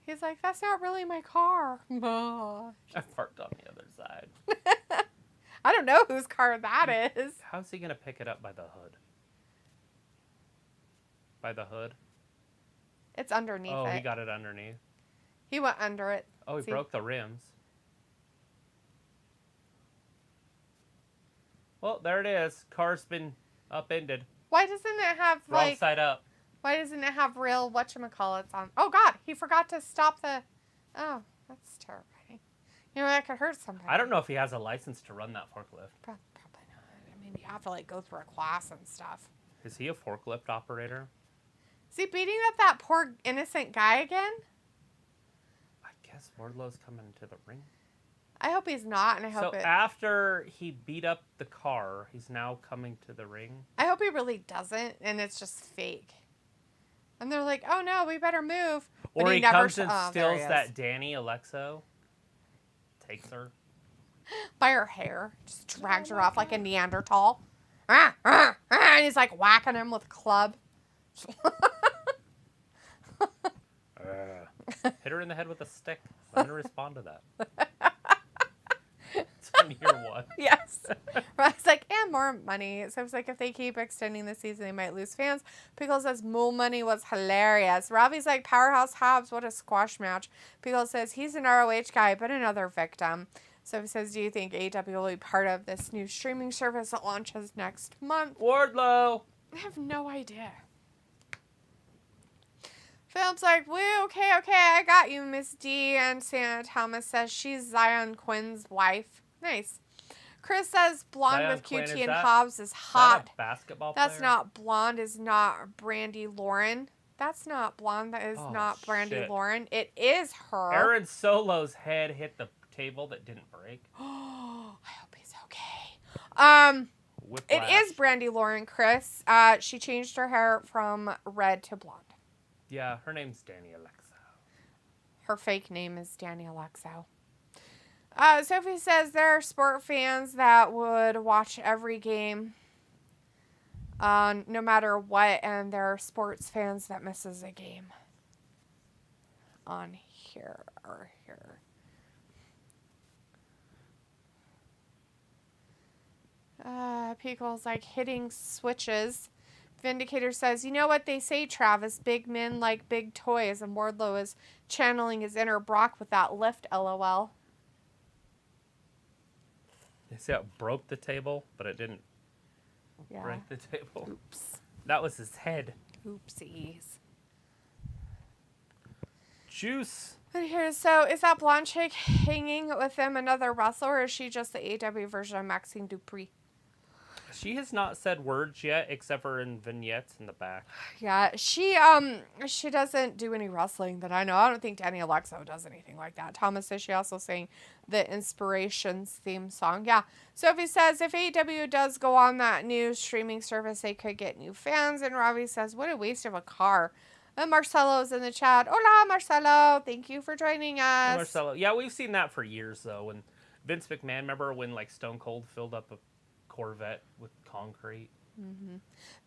He's like, that's not really my car. I parked on the other side. I don't know whose car that is. How's he going to pick it up by the hood? By the hood? It's underneath it. Oh, he got it underneath. He went under it. Oh, he broke the rims. Well, there it is. Car's been upended. Why doesn't it have, Wrong side up. Why doesn't it have real whatchamacallits on? Oh, God, he forgot to stop the... Oh, that's terrifying. You know, that could hurt somebody. I don't know if he has a license to run that forklift. Probably not. I mean, you have to, like, go through a class and stuff. Is he a forklift operator? Is he beating up that poor innocent guy again? I guess Wardlow's coming to the ring. I hope he's not, and I hope after he beat up the car, he's now coming to the ring? I hope he really doesn't, and it's just fake. And they're like, oh, no, we better move. Or he comes and steals that Danny Alexo. Takes her. By her hair. Just drags her off like a Neanderthal. And he's like whacking him with a club. Hit her in the head with a stick. Let her respond to that. It's on year one. Yes. It's like, and more money. So it's like, if they keep extending the season, they might lose fans. Pickle says, more money was hilarious. Robbie's like, Powerhouse Hobbs, what a squash match. Pickle says, he's an ROH guy, but another victim. So he says, do you think AEW will be part of this new streaming service that launches next month? Wardlow. I have no idea. Philip's like, woo, okay, I got you, Miss D. And Santa Thomas says she's Zion Quinn's wife. Nice. Chris says blonde Zion with QT Quinn, and Hobbs is hot. Is that a basketball That's player? not blonde, is not Brandy Lauren. That's not blonde, that is not Brandy Lauren. It is her. Aaron Solo's head hit the table that didn't break. Oh, I hope he's okay. Whiplash. It is Brandy Lauren, Chris. She changed her hair from red to blonde. Yeah, her name's Danny Alexo. Her fake name is Danny Alexo. Sophie says there are sport fans that would watch every game, no matter what, and there are sports fans that misses a game. On here or here. Pickle's like hitting switches. Vindicator says, you know what they say, Travis, big men like big toys, and Wardlow is channeling his inner Brock with that lift, LOL. You see how it broke the table, but it didn't break the table? Oops. That was his head. Oopsies. Juice. Here, so is that blonde chick hanging with them another wrestler, or is she just the AEW version of Maxine Dupree? She has not said words yet, except for in vignettes in the back. Yeah, she doesn't do any wrestling that I know. I don't think Danny Alexo does anything like that. Thomas says she also sang the Inspirations theme song. Yeah. Sophie says if AEW does go on that new streaming service, they could get new fans. And Robbie says, what a waste of a car. And Marcelo's in the chat. Hola, Marcelo. Thank you for joining us. Hey, Marcelo. Yeah, we've seen that for years, though. When Vince McMahon, remember when like Stone Cold filled up a Corvette with concrete? Mm-hmm.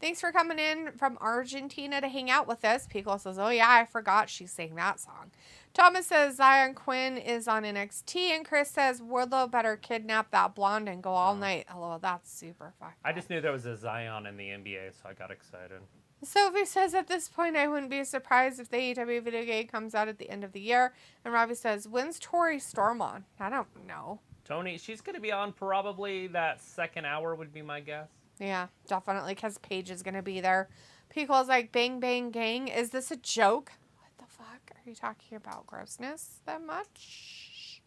Thanks for coming in from Argentina to hang out with us. Pico says, oh yeah, I forgot she sang that song. Thomas says Zion Quinn is on NXT, and Chris says Wardlow better kidnap that blonde and go all night. Hello, that's super fucked I just knew there was a Zion in the NBA, so I got excited. Sophie says at this point I wouldn't be surprised if the AEW video game comes out at the end of the year. And Robbie says, when's Tori Storm on? I don't know. Tony, she's going to be on probably that second hour would be my guess. Yeah, definitely, because Paige is going to be there. Pico's like, bang, bang, gang. Is this a joke? What the fuck? Are you talking about grossness that much?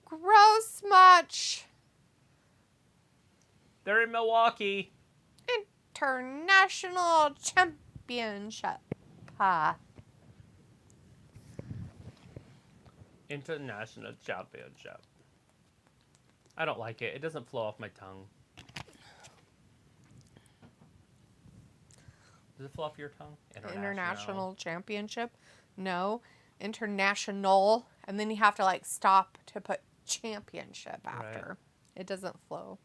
Gross much. They're in Milwaukee. International Championship. International Championship. I don't like it. It doesn't flow off my tongue. Does it flow off your tongue? International Championship? No. International. And then you have to like stop to put championship after. Right. It doesn't flow.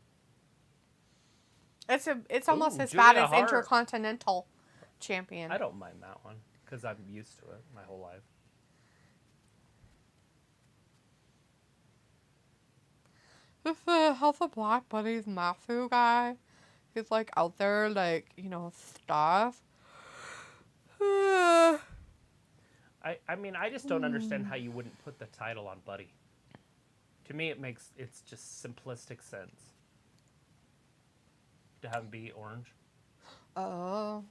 It's almost as bad as Intercontinental Champion. I don't mind that one because I'm used to it my whole life. This House of Black Buddies Matthew guy. He's like out there, like, you know, stuff. I mean, I just don't understand how you wouldn't put the title on Buddy. To me, it's just simplistic sense. to have him be orange. Oh.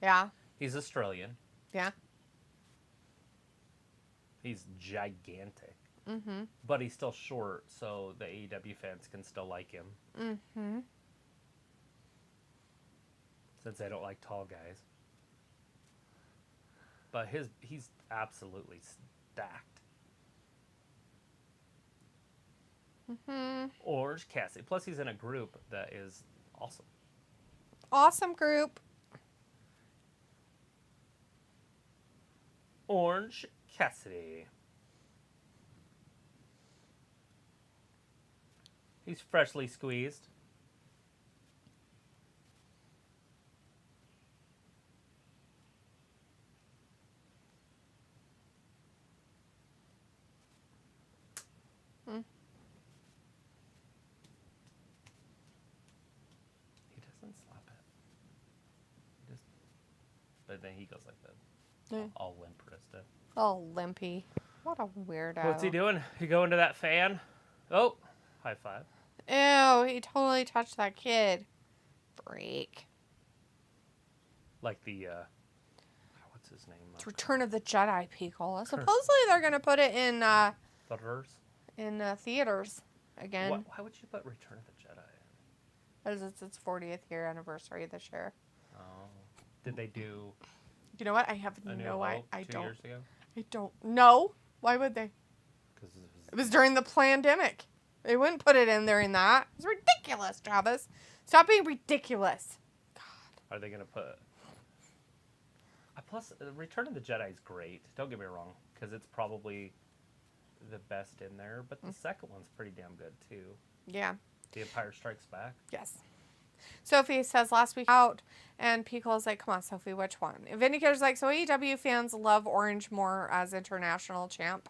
Yeah. He's Australian. Yeah. He's gigantic. Mm-hmm. But he's still short, so the AEW fans can still like him. Mm-hmm. Since they don't like tall guys. But he's absolutely stacked. Mm-hmm. Orange Cassidy. Plus he's in a group that is awesome. Awesome group. Orange Cassidy. He's freshly squeezed. Mm. He doesn't slap it. But then he goes like that. Yeah. All limp wristed. Oh, limpy. What a weirdo. What's he doing? He going to that fan? Oh, high five. Ew, he totally touched that kid. Freak. Like the, what's his name? It's Return of the Jedi, Pickle. Supposedly they're going to put it in theaters again. Why would you put Return of the Jedi in? Because it's its 40th year anniversary this year. Oh. Did they do You know what? I have A New no Hope I 2 don't. years ago? I don't know. Why would they? Because It was during the pandemic. They wouldn't put it in during that. It's ridiculous, Travis. Stop being ridiculous. Are they going to put... Plus, Return of the Jedi is great. Don't get me wrong, because it's probably the best in there. But the second one's pretty damn good, too. Yeah. The Empire Strikes Back. Yes. Sophie says last week out, and Pico's like, come on, Sophie, which one? And Vindicator's like, so AEW fans love Orange more as international champ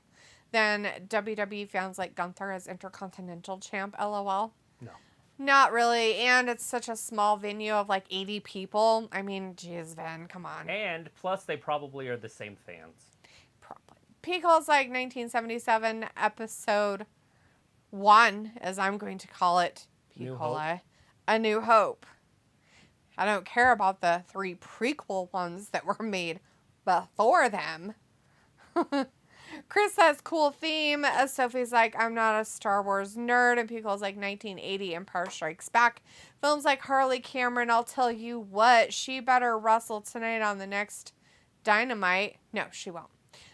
than WWE fans like Gunther as intercontinental champ, LOL. No. Not really, and it's such a small venue of like 80 people. I mean, geez, Vin, come on. And plus, they probably are the same fans. Probably. Pico's like 1977 episode 1, as I'm going to call it. New Hope. A New Hope. I don't care about the 3 prequel ones that were made before them. Chris says, cool theme. Sophie's like, I'm not a Star Wars nerd. And Pico's like, 1980 Empire Strikes Back. Films like Harley Cameron, I'll tell you what, she better wrestle tonight on the next Dynamite. No, she won't.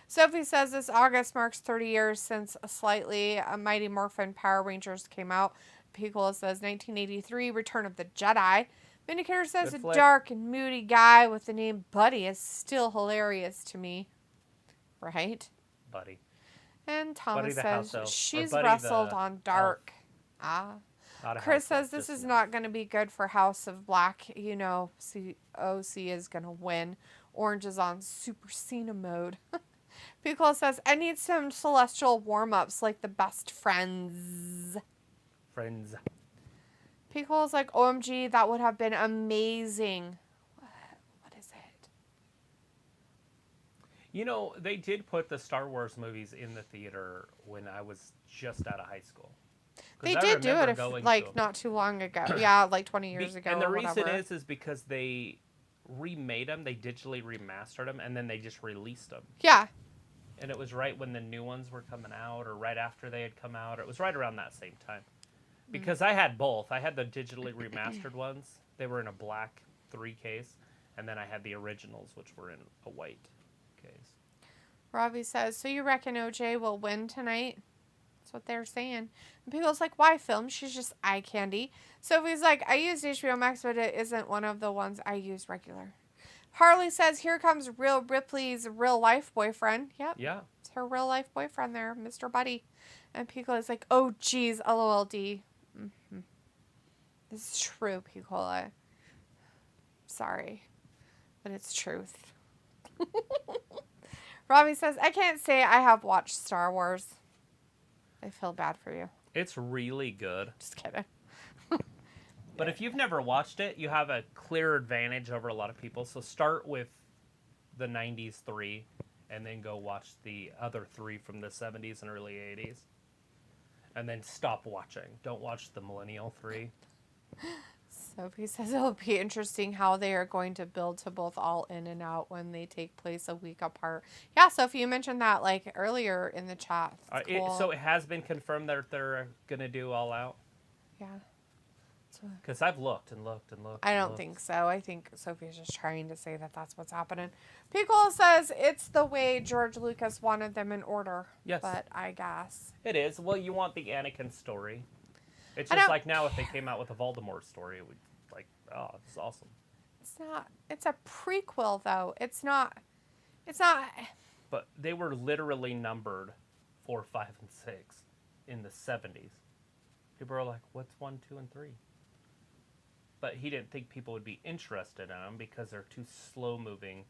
Sophie says this August marks 30 years since a Mighty Morphin Power Rangers came out. Pico says 1983, Return of the Jedi. Vindicator says a dark and moody guy with the name Buddy is still hilarious to me. Right? Buddy. And Thomas says she's Buddy wrestled on Dark. Chris says this is not going to be good for House of Black. You know, OC is going to win. Orange is on Super Cena mode. Pico says, I need some celestial warm-ups like the best friends. Pico's like, OMG, that would have been amazing. What is it? You know, they did put the Star Wars movies in the theater when I was just out of high school. They did do it not too long ago. Yeah, like 20 years ago. And the reason is because they remade them, they digitally remastered them, and then they just released them. Yeah. And it was right when the new ones were coming out, or right after they had come out, or it was right around that same time. Because I had both. I had the digitally remastered ones. They were in a black 3 case. And then I had the originals, which were in a white case. Robbie says, so you reckon OJ will win tonight? That's what they're saying. And people's like, why film? She's just eye candy. Sophie's like, I used HBO Max, but it isn't one of the ones I use regular. Harley says, here comes Real Ripley's real-life boyfriend. Yep. Yeah. It's her real-life boyfriend there, Mr. Buddy. And Pico is like, oh, geez, LOLD. Mm-hmm. This is true, Picola. Sorry, but it's truth. Robbie says, I can't say I have watched Star Wars. I feel bad for you. It's really good. Just kidding. But if you've never watched it, you have a clear advantage over a lot of people. So start with the 90s 3 and then go watch the other 3 from the 70s and early 80s. And then stop watching. Don't watch the Millennial 3. Sophie says it'll be interesting how they are going to build to both All In and Out when they take place a week apart. Yeah, Sophie, you mentioned that like earlier in the chat. Cool. So it has been confirmed that they're going to do All Out? Yeah. Because I've looked and looked and looked. I don't think so. I think Sophie's just trying to say that that's what's happening. Pickle says it's the way George Lucas wanted them in order. Yes. But I guess. It is. Well, you want the Anakin story. It's just like now if they came out with a Voldemort story, it would like, oh, it's awesome. It's not. It's a prequel, though. It's not. But they were literally numbered 4, 5, and 6 in the 70s. People are like, what's 1, 2, and 3? But he didn't think people would be interested in them because they're too slow-moving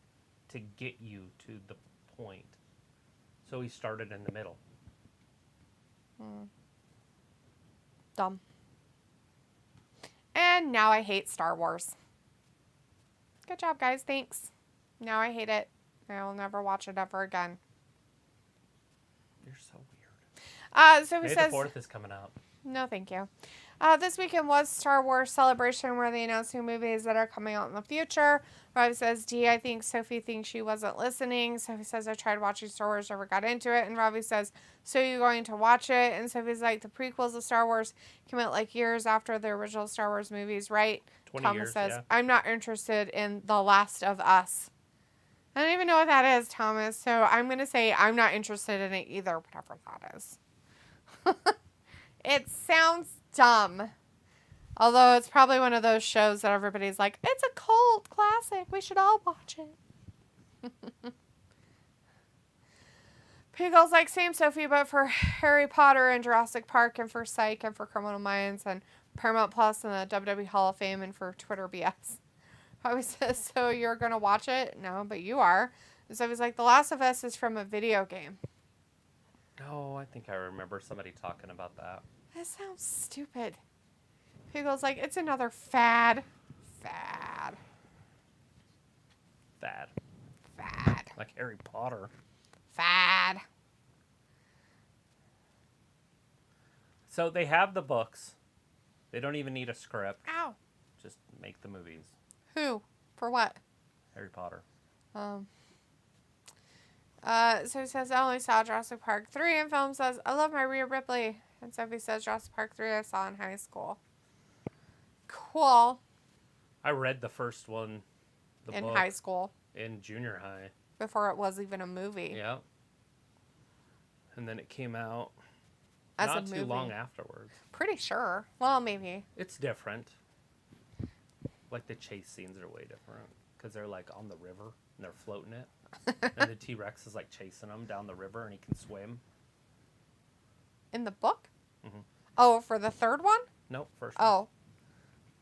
to get you to the point. So he started in the middle. Dumb. And now I hate Star Wars. Good job, guys. Thanks. Now I hate it. I will never watch it ever again. You're so weird. So he May says... the 4th is coming up. No, thank you. This weekend was Star Wars Celebration where they announced new movies that are coming out in the future. Robbie says, I think Sophie thinks she wasn't listening. Sophie says, I tried watching Star Wars, never got into it. And Robbie says, so you're going to watch it? And Sophie's like, the prequels of Star Wars came out like years after the original Star Wars movies, right? 20 Thomas years, says, yeah. I'm not interested in The Last of Us. I don't even know what that is, Thomas. So I'm going to say I'm not interested in it either, whatever that is. It sounds dumb. Although it's probably one of those shows that everybody's like, it's a cult classic. We should all watch it. Piggle's like, same Sophie, but for Harry Potter and Jurassic Park and for Psych and for Criminal Minds and Paramount Plus and the WWE Hall of Fame and for Twitter BS. Bobby says, so you're going to watch it? No, but you are. And Sophie's like, The Last of Us is from a video game. Oh, I think I remember somebody talking about that. That sounds stupid. Piggle's like, it's another fad. Fad. Like Harry Potter. Fad. So they have the books. They don't even need a script. Ow. Just make the movies. Who? For what? Harry Potter. So he says, I only saw Jurassic Park 3, and Film says, I love my Rhea Ripley. And Sophie says, Jurassic Park 3 I saw in high school. Cool. I read the first one. In high school. In junior high. Before it was even a movie. Yeah. And then it came out as not a movie. too long afterwards. Pretty sure. Well, maybe. It's different. Like the chase scenes are way different. Because they're like on the river and they're floating it. And the T-Rex is like chasing them down the river and he can swim. In the book? Mm-hmm. Oh, for the third one? Nope, first one. Oh.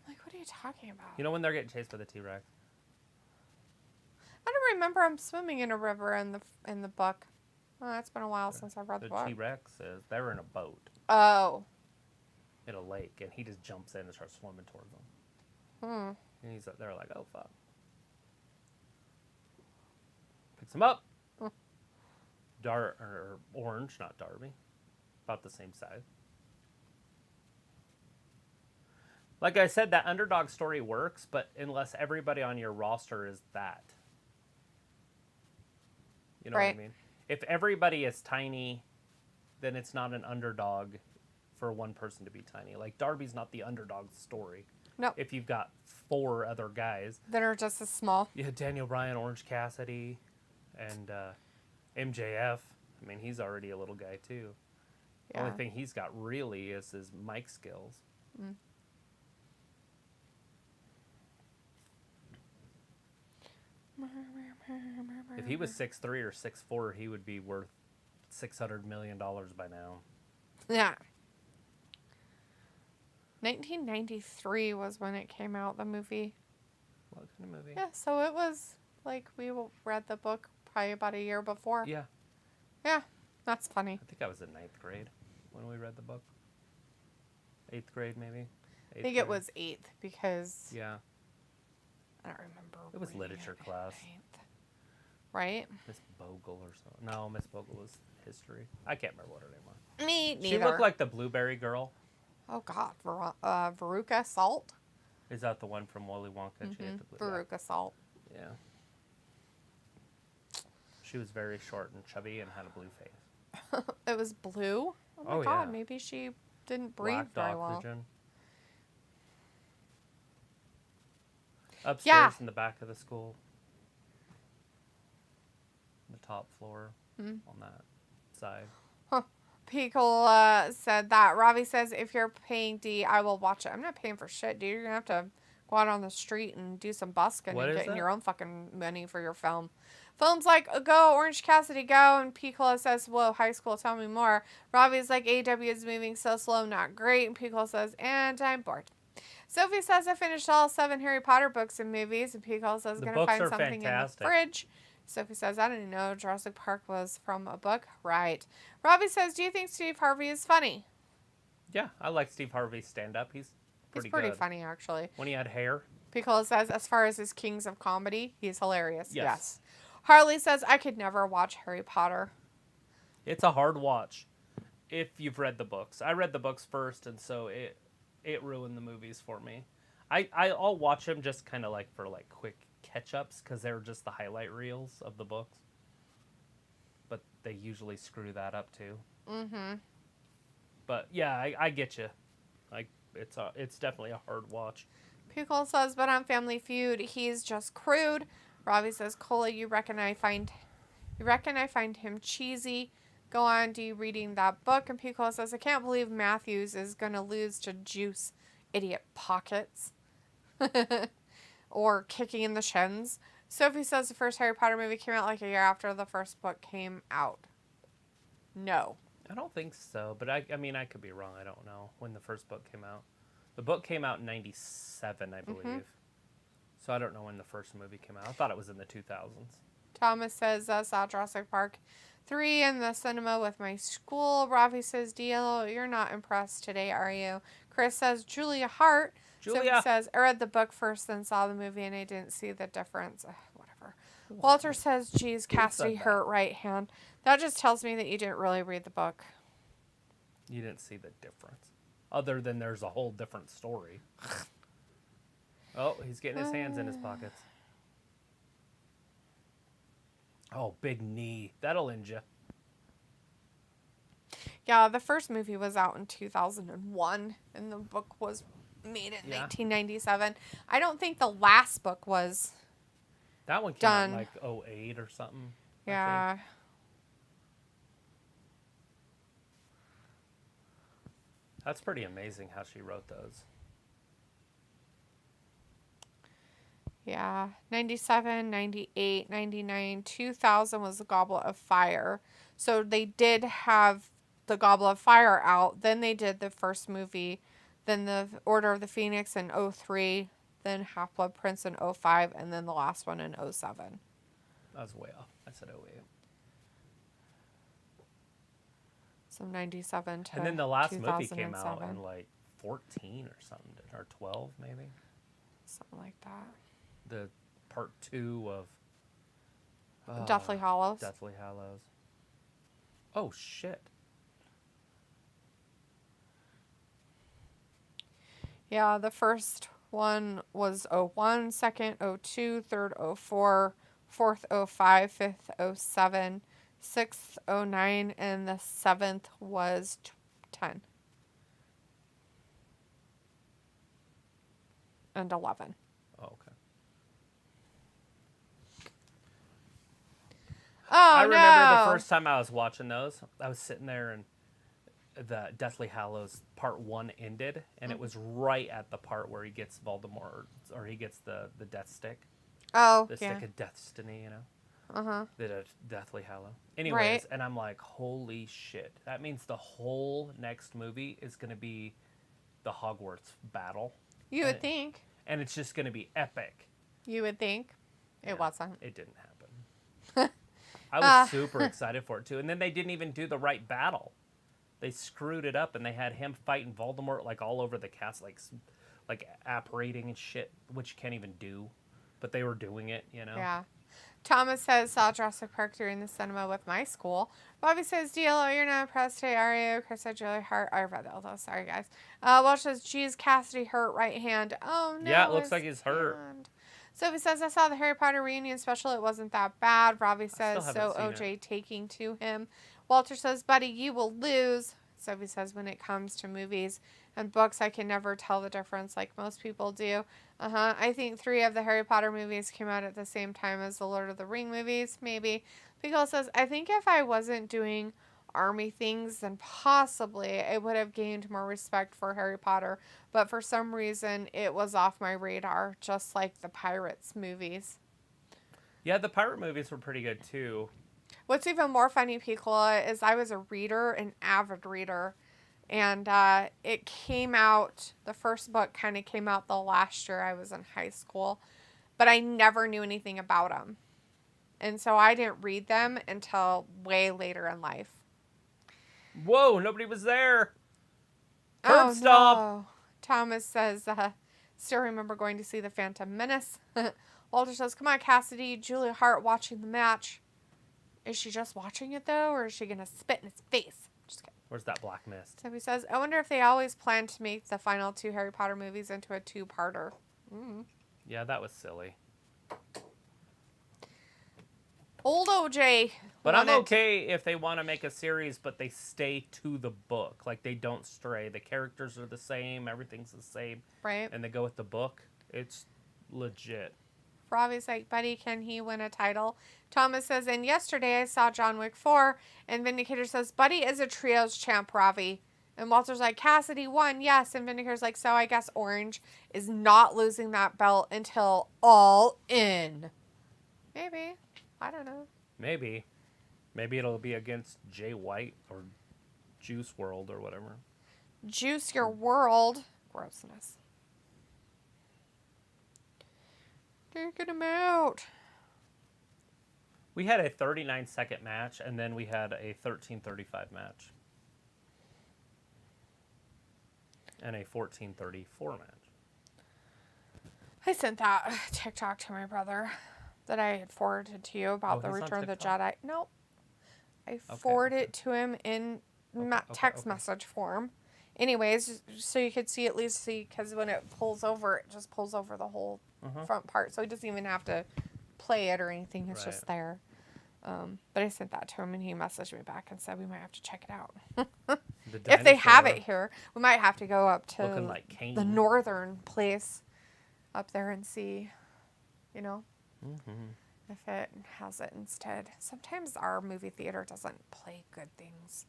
Like, what are you talking about? You know when they're getting chased by the T-Rex? I don't remember him swimming in a river in the book. Oh, it's been a while since I've read the book. The T-Rex is, they're in a boat. Oh. In a lake, and he just jumps in and starts swimming towards them. And they're like, oh, fuck. Picks him up. Orange, not Darby. About the same size. Like I said, that underdog story works, but unless everybody on your roster is that. You know what I mean? If everybody is tiny, then it's not an underdog for one person to be tiny. Like, Darby's not the underdog story. No. If you've got 4 other guys. That are just as small. You had Daniel Bryan, Orange Cassidy, and MJF. I mean, he's already a little guy, too. The only thing he's got really is his mic skills. Mm. If he was 6'3" or 6'4", he would be worth $600 million by now. Yeah. 1993 was when it came out, the movie. What kind of movie? Yeah, so it was like we read the book probably about a year before. Yeah. Yeah, that's funny. I think I was in 9th grade when we read the book. 8th grade, maybe. I think it was 8th because... Yeah. I don't remember. It was literature class. 9th. Right? Miss Bogle or something. No, Miss Bogle was history. I can't remember what her name was. Me neither. She looked like the Blueberry Girl. Oh, God. Veruca Salt? Is that the one from Willy Wonka? She had the blue, Veruca Salt. Yeah. She was very short and chubby and had a blue face. It was blue? Oh my god, yeah. maybe she didn't breathe Lacked very oxygen. well. Upstairs in the back of the school. The top floor on that side. Pickle said that. Ravi says, if you're paying D, I will watch it. I'm not paying for shit, dude. You're going to have to go out on the street and do some busking and getting your own fucking money for your film. Film's like, go, Orange Cassidy, go. And Piccolo says, whoa, high school, tell me more. Ravi's like, AEW is moving so slow, not great. And Piccolo says, and I'm bored. Sophie says, I finished all 7 Harry Potter books and movies. And Piccolo says, going to find something fantastic. In the fridge. Sophie says, I didn't know Jurassic Park was from a book. Right. Robbie says, do you think Steve Harvey is funny? Yeah, I like Steve Harvey's stand-up. He's pretty funny, actually. When he had hair. Piccolo says, as far as his Kings of Comedy, he's hilarious. Yes. Harley says, I could never watch Harry Potter. It's a hard watch if you've read the books. I read the books first, and so it ruined the movies for me. I'll watch them just kind of like for like quick catch-ups because they're just the highlight reels of the books. But they usually screw that up too. Mm-hmm. But yeah, I get you. Like it's definitely a hard watch. Pickle says, but on Family Feud, he's just crude. Robbie says, Cola, you reckon I find him cheesy? Go on, do you reading that book? And Pickle says, I can't believe Matthews is gonna lose to Juice, idiot pockets. Or kicking in the shins. Sophie says the first Harry Potter movie came out like a year after the first book came out. No. I don't think so, but I mean, I could be wrong. I don't know when the first book came out. The book came out in 97, I believe. Mm-hmm. So I don't know when the first movie came out. I thought it was in the 2000s. Thomas says, saw Jurassic Park 3 in the cinema with my school. Ravi says, Deal, you're not impressed today, are you? Chris says, Julia Hart. Sophie says, I read the book first, then saw the movie, and I didn't see the difference. Whatever. Walter says, geez, Cassidy hurt right hand. That just tells me that you didn't really read the book. You didn't see the difference. Other than there's a whole different story. Oh, he's getting his hands in his pockets. Oh, big knee. That'll end you. Yeah, the first movie was out in 2001, and the book was made in 1997. I don't think the last book was that one came done. out in like 08 or something. Yeah. That's pretty amazing how she wrote those. Yeah. 97, 98, 99, 2000 was the Goblet of Fire. So they did have the Goblet of Fire out. Then they did the first movie. Then the Order of the Phoenix in 03. Then Half-Blood Prince in 05. And then the last one in 07. I was way off. I said 08. So 97 to 2007. And then the last movie came out in like 14 or something. Or 12 maybe. Something like that. The part 2 of Deathly Hallows. Deathly Hallows. Oh shit. Yeah, the first one was 01, second 02, third 04, fourth 05, fifth 07, sixth 09, and the seventh was 10. And 11. Oh, okay. Oh, I remember the first time I was watching those, I was sitting there and the Deathly Hallows part 1 ended, and it was right at the part where he gets Voldemort, or he gets the death stick. Oh, the stick of destiny, you know? Uh-huh. The Deathly Hallow. Anyways, right. And I'm like, holy shit. That means the whole next movie is going to be the Hogwarts battle. You would think. And it's just going to be epic. You would think. It wasn't. It didn't happen. I was super excited for it, too. And then they didn't even do the right battle. They screwed it up, and they had him fighting Voldemort, like, all over the cast, like apparating and shit, which you can't even do. But they were doing it, you know? Yeah. Thomas says, saw Jurassic Park during the cinema with my school. Bobby says, DLO, you're not impressed today, are you? Chris said, Julie Hart. I read that, though. Sorry, guys. Welch says, geez, Kassidy hurt right hand. Oh, no. Yeah, it looks like he's hurt. Sophie says, I saw the Harry Potter reunion special. It wasn't that bad. Robbie says, so seen OJ it. taking to him. Walter says, buddy, you will lose. Sophie says, when it comes to movies and books, I can never tell the difference like most people do. I think 3 of the Harry Potter movies came out at the same time as the Lord of the Ring movies, maybe. Pickle says, I think if I wasn't doing army things, then possibly I would have gained more respect for Harry Potter. But for some reason, it was off my radar, just like the Pirates movies. Yeah, the pirate movies were pretty good, too. What's even more funny, Piccola, is I was a reader, an avid reader, and it came out, the first book kind of came out the last year I was in high school, but I never knew anything about them. And so I didn't read them until way later in life. Whoa, nobody was there. Curb stomp. No. Thomas says, still remember going to see The Phantom Menace. Walter says, come on, Kassidy, Julia Hart watching the match. Is she just watching it, though, or is she going to spit in his face? Just kidding. Where's that black mist? So he says, I wonder if they always plan to make the final 2 Harry Potter movies into a 2-parter. Yeah, that was silly. Old OJ. But I'm okay if they want to make a series, but they stay to the book. Like, they don't stray. The characters are the same. Everything's the same. Right. And they go with the book. It's legit. Robbie's like, buddy, can he win a title? Thomas says, and yesterday I saw John Wick 4. And Vindicator says, buddy is a trios champ, Robbie. And Walter's like, Kassidy won, yes. And Vindicator's like, so I guess Orange is not losing that belt until All In. Maybe. I don't know. Maybe. Maybe it'll be against Jay White or Juice World or whatever. Juice Your World. Grossness. Taking him out. We had a 39-second match, and then we had a 13:35 match. And a 14:34 match. I sent that TikTok to my brother that I had forwarded to you about the Return of the Jedi. Nope. I forwarded it to him in text message form. Anyways, so you could see at least because when it pulls over, it just pulls over the whole front part. So he doesn't even have to play it or anything. It's just there. But I sent that to him, and he messaged me back and said we might have to check it out. If they have it here, we might have to go up to the northern place up there and see, you know, if it has it instead. Sometimes our movie theater doesn't play good things.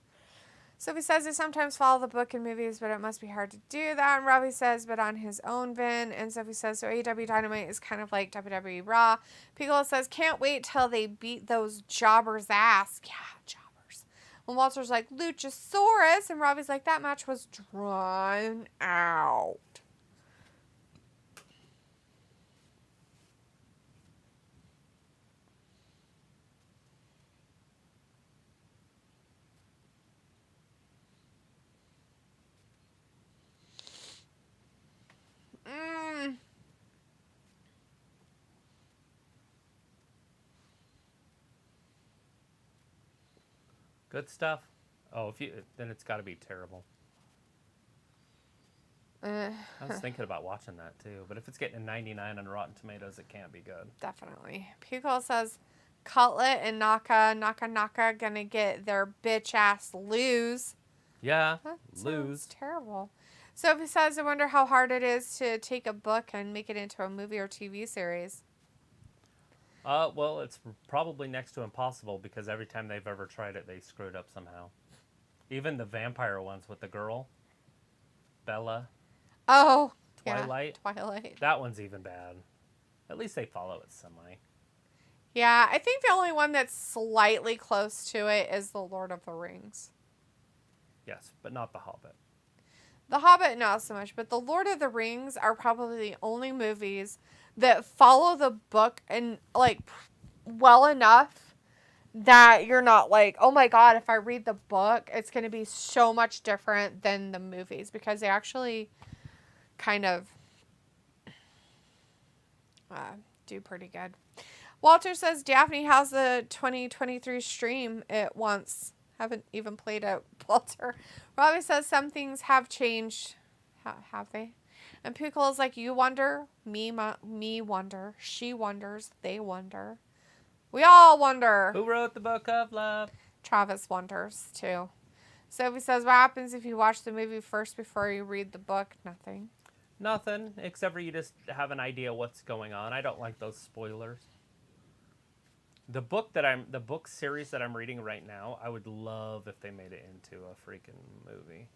Sophie says they sometimes follow the book in movies, but it must be hard to do that. And Robbie says, but on his own, Vin. And Sophie says, so AEW Dynamite is kind of like WWE Raw. Piccolo says, can't wait till they beat those jobbers' ass. Yeah, jobbers. And Walter's like, Luchasaurus. And Robbie's like, that match was drawn out. Good stuff. Oh, then it's got to be terrible. I was thinking about watching that too, but if it's getting a 99 on Rotten Tomatoes, it can't be good. Definitely. Pico says Cutler and Naka gonna get their bitch ass lose. Yeah, that lose. Terrible. Sophie says, I wonder how hard it is to take a book and make it into a movie or TV series. Well, it's probably next to impossible because every time they've ever tried it, they screwed up somehow. Even the vampire ones with the girl, Bella. Oh, Twilight. Yeah, Twilight. That one's even bad. At least they follow it semi. Yeah, I think the only one that's slightly close to it is The Lord of the Rings. Yes, but not The Hobbit. The Hobbit, not so much, but The Lord of the Rings are probably the only movies that follow the book and like well enough that you're not like, oh my god, if I read the book, it's going to be so much different than the movies because they actually kind of do pretty good. Walter says Daphne has the 2023 stream it wants. Haven't even played it, Walter. Robbie says some things have changed. Have they? And Pickle is like, you wonder, me wonder, she wonders, they wonder. We all wonder. Who wrote the book of love? Travis wonders, too. Sophie says, what happens if you watch the movie first before you read the book? Nothing. Nothing, except for you just have an idea what's going on. I don't like those spoilers. The book series that I'm reading right now, I would love if they made it into a freaking movie.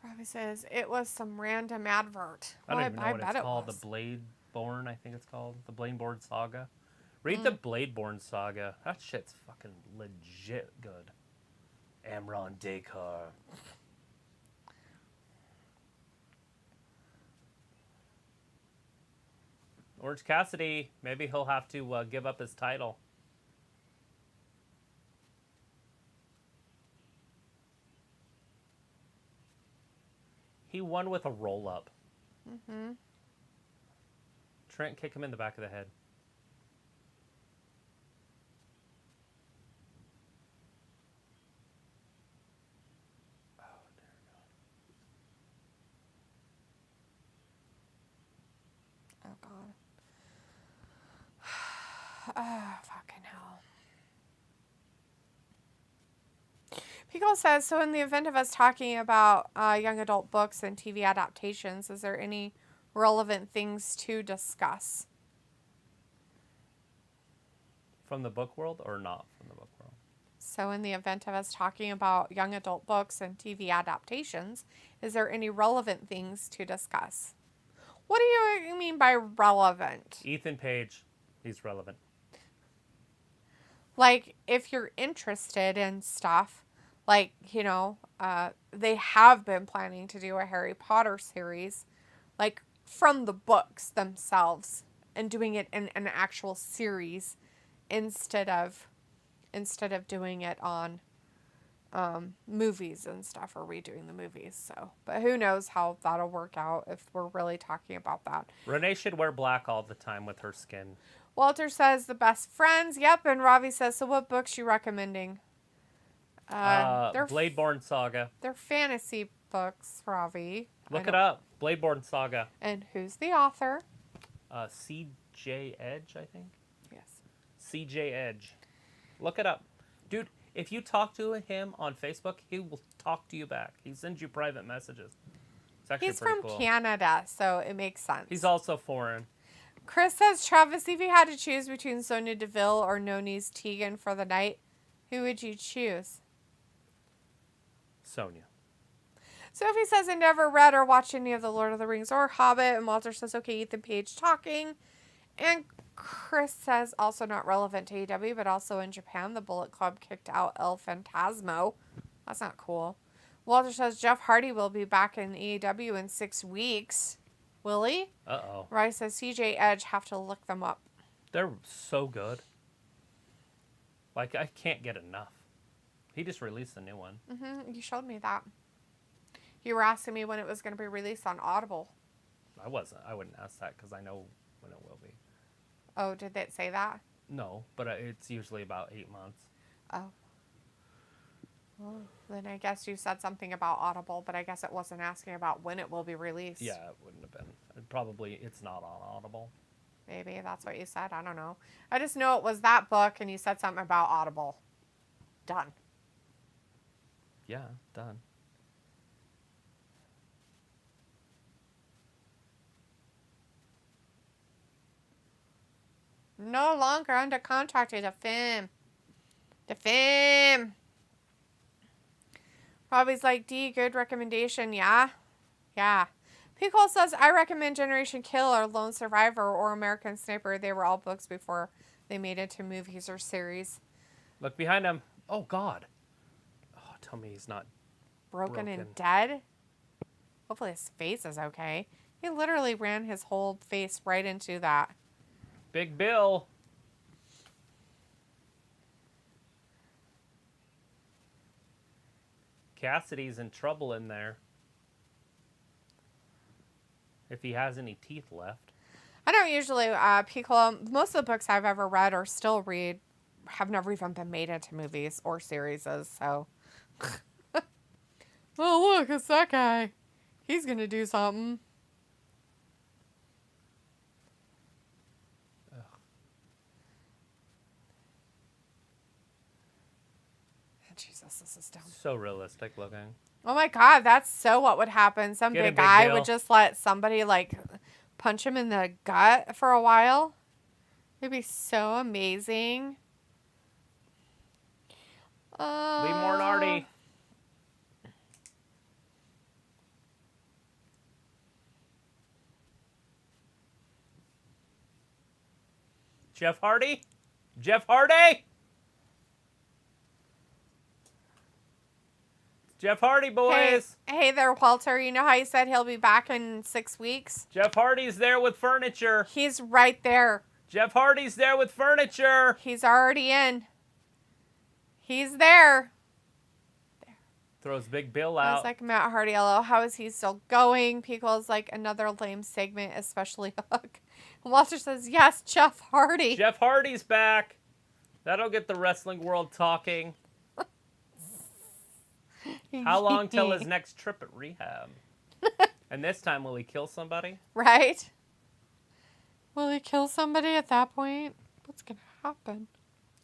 Robbie says, it was some random advert. I don't even know what it's called. The Bladeborn, I think it's called. The Bladeborn Saga. Read the Bladeborn Saga. That shit's fucking legit good. Amron Dekar. Orange Cassidy, maybe he'll have to give up his title. He won with a roll-up. Mm-hmm. Trent, kick him in the back of the head. Oh, God. Oh, fucking hell. Pico says, so in the event of us talking about young adult books and TV adaptations, is there any relevant things to discuss? From the book world or not from the book world? So in the event of us talking about young adult books and TV adaptations, is there any relevant things to discuss? What do you mean by relevant? Ethan Page, he's relevant. Like, if you're interested in stuff, like, you know, they have been planning to do a Harry Potter series, like, from the books themselves, and doing it in an actual series instead of doing it on movies and stuff, or redoing the movies. So, but who knows how that'll work out if we're really talking about that. Renee should wear black all the time with her skin. Walter says the best friends. Yep, and Ravi says, so what books you recommending? They're Bladeborn Saga. They're fantasy books, Ravi. Look it up. Bladeborn Saga. And who's the author? C.J. Edge, I think. Yes. C.J. Edge. Look it up. Dude, if you talk to him on Facebook, he will talk to you back. He sends you private messages. It's actually He's pretty from cool. Canada, so it makes sense. He's also foreign. Chris says, Travis, if you had to choose between Sonya Deville or Noni's Tegan for the night, who would you choose? Sonya. Sophie says, I never read or watched any of the Lord of the Rings or Hobbit. And Walter says, okay, Ethan Page talking. And Chris says, also not relevant to AEW, but also in Japan, the Bullet Club kicked out El Fantasmo. That's not cool. Walter says, Jeff Hardy will be back in AEW in 6 weeks. Will he? Uh-oh. Rice says, CJ Edge, have to look them up. They're so good. Like, I can't get enough. He just released a new one. Mm-hmm. You showed me that. You were asking me when it was going to be released on Audible. I wasn't. I wouldn't ask that because I know when it will be. Oh, did it say that? No, but it's usually about 8 months. Oh. Well, then I guess you said something about Audible, but I guess it wasn't asking about when it will be released. Yeah, it wouldn't have been. It's not on Audible. Maybe that's what you said. I don't know. I just know it was that book, and you said something about Audible. Done. Yeah, done. No longer under contract to defend. Defend. Robbie's like, D, good recommendation, yeah? Yeah. Pickle says, I recommend Generation Kill or Lone Survivor or American Sniper. They were all books before they made it to movies or series. Look behind him. Oh, God. Oh, tell me he's not broken and dead? Hopefully his face is okay. He literally ran his whole face right into that. Big Bill. Kassidy's in trouble in there. If he has any teeth left. I don't usually Piccolo. Most of the books I've ever read or still read have never even been made into movies or series. So, oh look, it's that guy. He's gonna do something. Jesus, this is dumb. So realistic looking. Oh my God, that's so what would happen. Some big guy would just let somebody like punch him in the gut for a while. It'd be so amazing. Lee Moriarty. Jeff Hardy? Jeff Hardy? Jeff Hardy, boys. Hey there, Walter. You know how you said he'll be back in 6 weeks? Jeff Hardy's there with furniture. He's right there. Jeff Hardy's there with furniture. He's already in. He's there. Throws Big Bill out. I was like, Matt Hardy, hello. How is he still going? Pico's like, another lame segment, especially Hook. Walter says, yes, Jeff Hardy. Jeff Hardy's back. That'll get the wrestling world talking. How long till his next trip at rehab? And this time, will he kill somebody? Right? Will he kill somebody at that point? What's going to happen?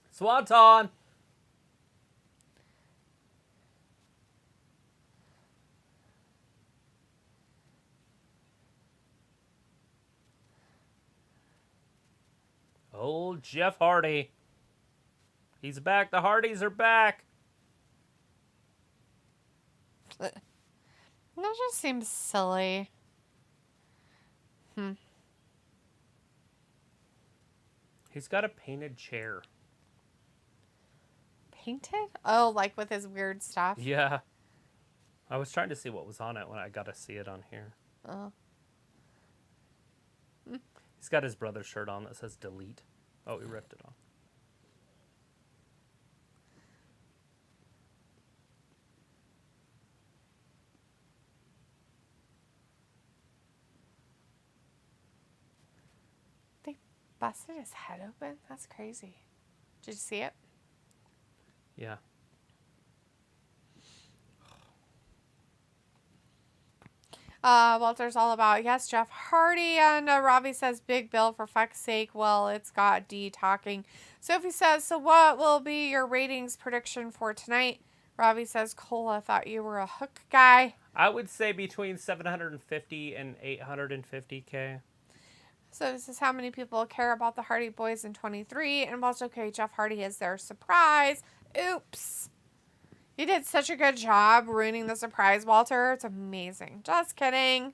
Swanton! Old Jeff Hardy. He's back. The Hardys are back. That just seems silly. He's got a painted chair. Painted? Oh, like with his weird stuff? Yeah. I was trying to see what was on it when I got to see it on here. Oh. He's got his brother's shirt on that says delete. Oh, he ripped it off. They busted his head open? That's crazy. Did you see it? Yeah. Walter's all about, yes, Jeff Hardy. And Robbie says, big bill for fuck's sake. Well, it's got D talking. Sophie says, so what will be your ratings prediction for tonight? Robbie says, Cole, I thought you were a Hook guy. I would say between 750 and 850K. So this is how many people care about the Hardy Boys in 23. And Walter, okay, Jeff Hardy is their surprise. Oops. You did such a good job ruining the surprise, Walter. It's amazing. Just kidding.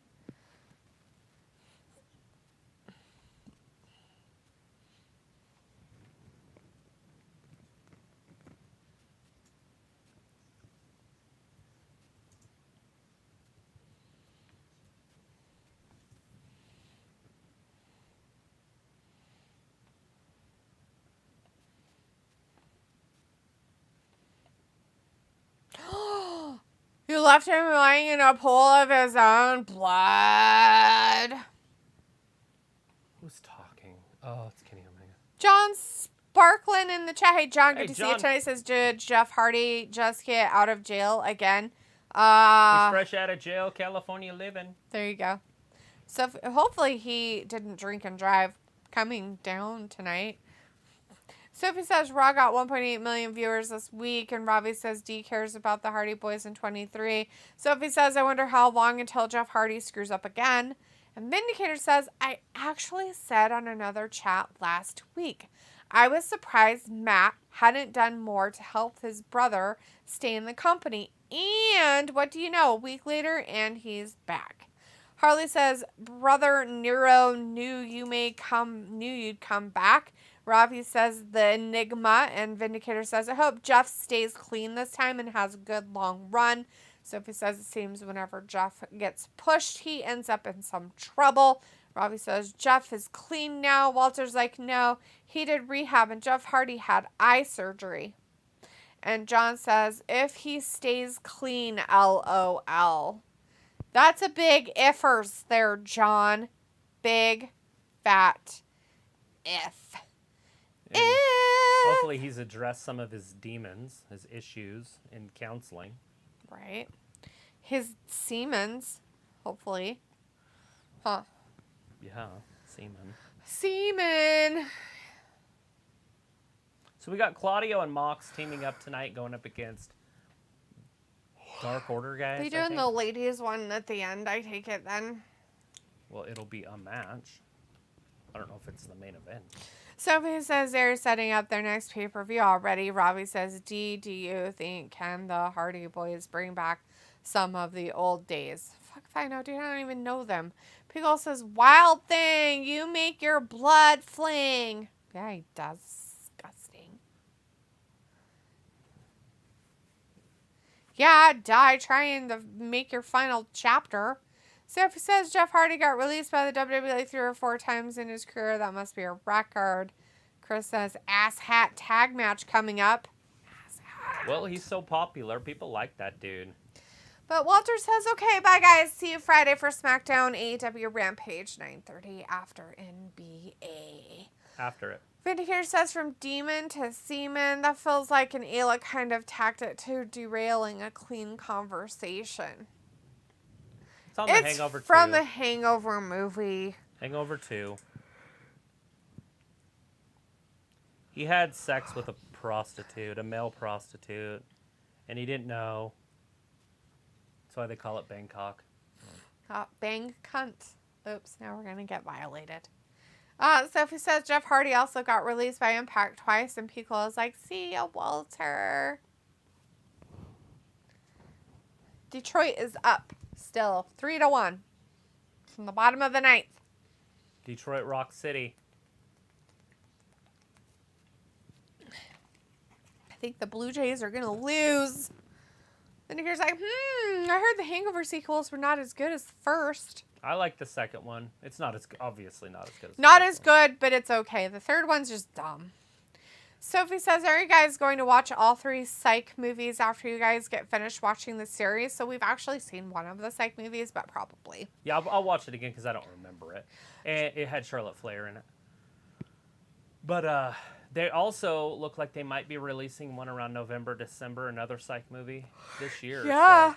You left him lying in a pool of his own blood. Who's talking? Oh, it's Kenny Omega. John Sparklin in the chat. Hey, John, good to see you John. tonight. Says, did Jeff Hardy just get out of jail again? He's fresh out of jail, California living. There you go. So hopefully he didn't drink and drive coming down tonight. Sophie says Raw got 1.8 million viewers this week, and Robbie says D cares about the Hardy Boys in 23. Sophie says, I wonder how long until Jeff Hardy screws up again. And Vindicator says, I actually said on another chat last week, I was surprised Matt hadn't done more to help his brother stay in the company. And what do you know? A week later, and he's back. Harley says, brother Nero knew you'd come back. Robbie says the Enigma, and Vindicator says, I hope Jeff stays clean this time and has a good long run. Sophie says it seems whenever Jeff gets pushed, he ends up in some trouble. Robbie says Jeff is clean now. Walter's like, no, he did rehab and Jeff Hardy had eye surgery. And John says, if he stays clean, LOL. That's a big ifers there, John. Big fat if. And If. hopefully he's addressed some of his demons, his issues in counseling. Right. His Siemens, hopefully. Huh. Yeah, semen. Semen. So we got Claudio and Mox teaming up tonight, going up against Dark Order guys. They doing the ladies one at the end, I take it then. Well, it'll be a match. I don't know if it's the main event. Sophie says they're setting up their next pay-per-view already. Robbie says, do you think can the Hardy Boys bring back some of the old days? Fuck if I know, dude. I don't even know them. Pickle says, Wild Thing, you make your blood fling. Yeah, he does. Disgusting. Yeah, die trying to make your final chapter. Sophie says Jeff Hardy got released by the WWE 3 or 4 times in his career. That must be a record. Chris says ass hat tag match coming up. Ass hat. Well, he's so popular. People like that dude. But Walter says, okay, bye guys. See you Friday for SmackDown AEW Rampage 9:30 after NBA. After it. Vindicator says from demon to semen. That feels like an Ayla kind of tactic to derailing a clean conversation. It's on the Hangover 2. From the Hangover movie. Hangover 2. He had sex with a prostitute, a male prostitute, and he didn't know. That's why they call it Bangkok. Bang cunt. Oops, now we're going to get violated. Sophie says Jeff Hardy also got released by Impact twice, and Pico is like, see ya, Walter. Detroit is up still, 3-1 from the bottom of the 9th. Detroit Rock City. I think the Blue Jays are going to lose. Then here's like, I heard the Hangover sequels were not as good as the first. I like the second one. It's not as obviously not as good as Not the as first one. good, but it's okay. The third one's just dumb. Sophie says, are you guys going to watch all 3 Psych movies after you guys get finished watching the series? So we've actually seen one of the Psych movies, but probably. Yeah, I'll watch it again because I don't remember it. And it had Charlotte Flair in it. But they also look like they might be releasing one around November, December, another Psych movie this year. Yeah.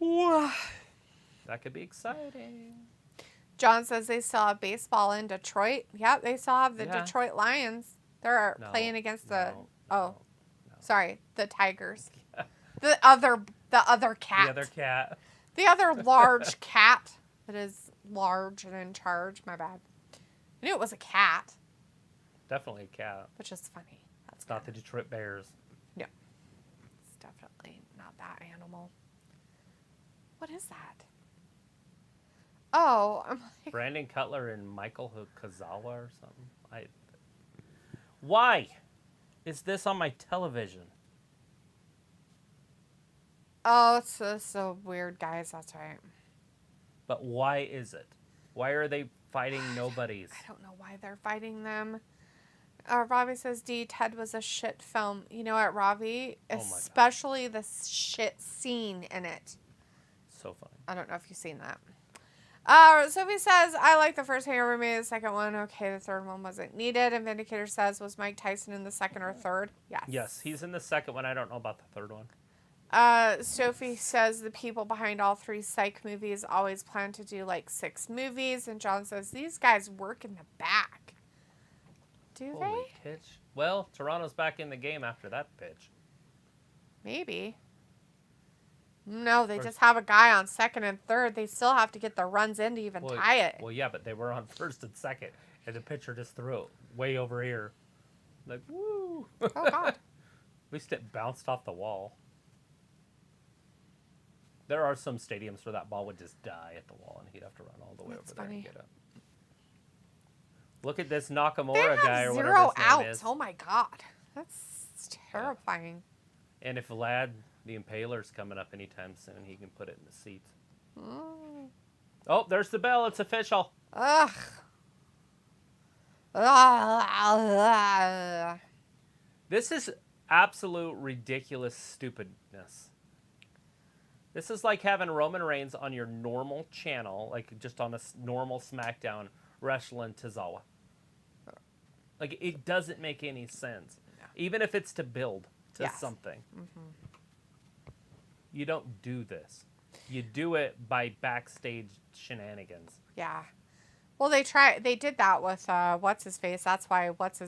So that could be exciting. John says they still have baseball in Detroit. Yep, they still have the Detroit Lions. They're playing against the sorry, the Tigers. The other cat. The other cat. The other large cat that is large and in charge. My bad. I knew it was a cat. Definitely a cat. Which is funny. That's not the Detroit Bears. No. It's definitely not that animal. What is that? Oh, I'm like... Brandon Cutler and Michael Kazawa or something. Why is this on my television? Oh, it's so weird, guys. That's right. But why is it? Why are they fighting nobodies? I don't know why they're fighting them. Ravi says, Ted was a shit film. You know what, Ravi? Especially the shit scene in it. So funny. I don't know if you've seen that. Sophie says, I like the first Hangover movie, the second one, okay, the third one wasn't needed. And Vindicator says, was Mike Tyson in the second or third? Yes. Yes, he's in the second one. I don't know about the third one. Sophie says the people behind all 3 Psych movies always plan to do like 6 movies. And John says, these guys work in the back. Do Holy they? Pitch. Well, Toronto's back in the game after that pitch. Maybe. No, they just have a guy on second and third. They still have to get the runs in to even tie it. Well, yeah, but they were on first and second, and the pitcher just threw it way over here. Like, woo! Oh, God. At least it bounced off the wall. There are some stadiums where that ball would just die at the wall, and he'd have to run all the way over there to get it. Look at this Nakamura guy or whatever his name is. Oh, my God. That's terrifying. And if Vlad... the Impaler's coming up anytime soon. He can put it in the seats. Oh, there's the bell. It's official. Ugh. This is absolute ridiculous stupidness. This is like having Roman Reigns on your normal channel, like just on a normal SmackDown, wrestling Tozawa. Like, it doesn't make any sense. No. Even if it's to build to something. Mm-hmm. You don't do this. You do it by backstage shenanigans. Yeah. Well, they did that with, what's-his-face. That's why Omega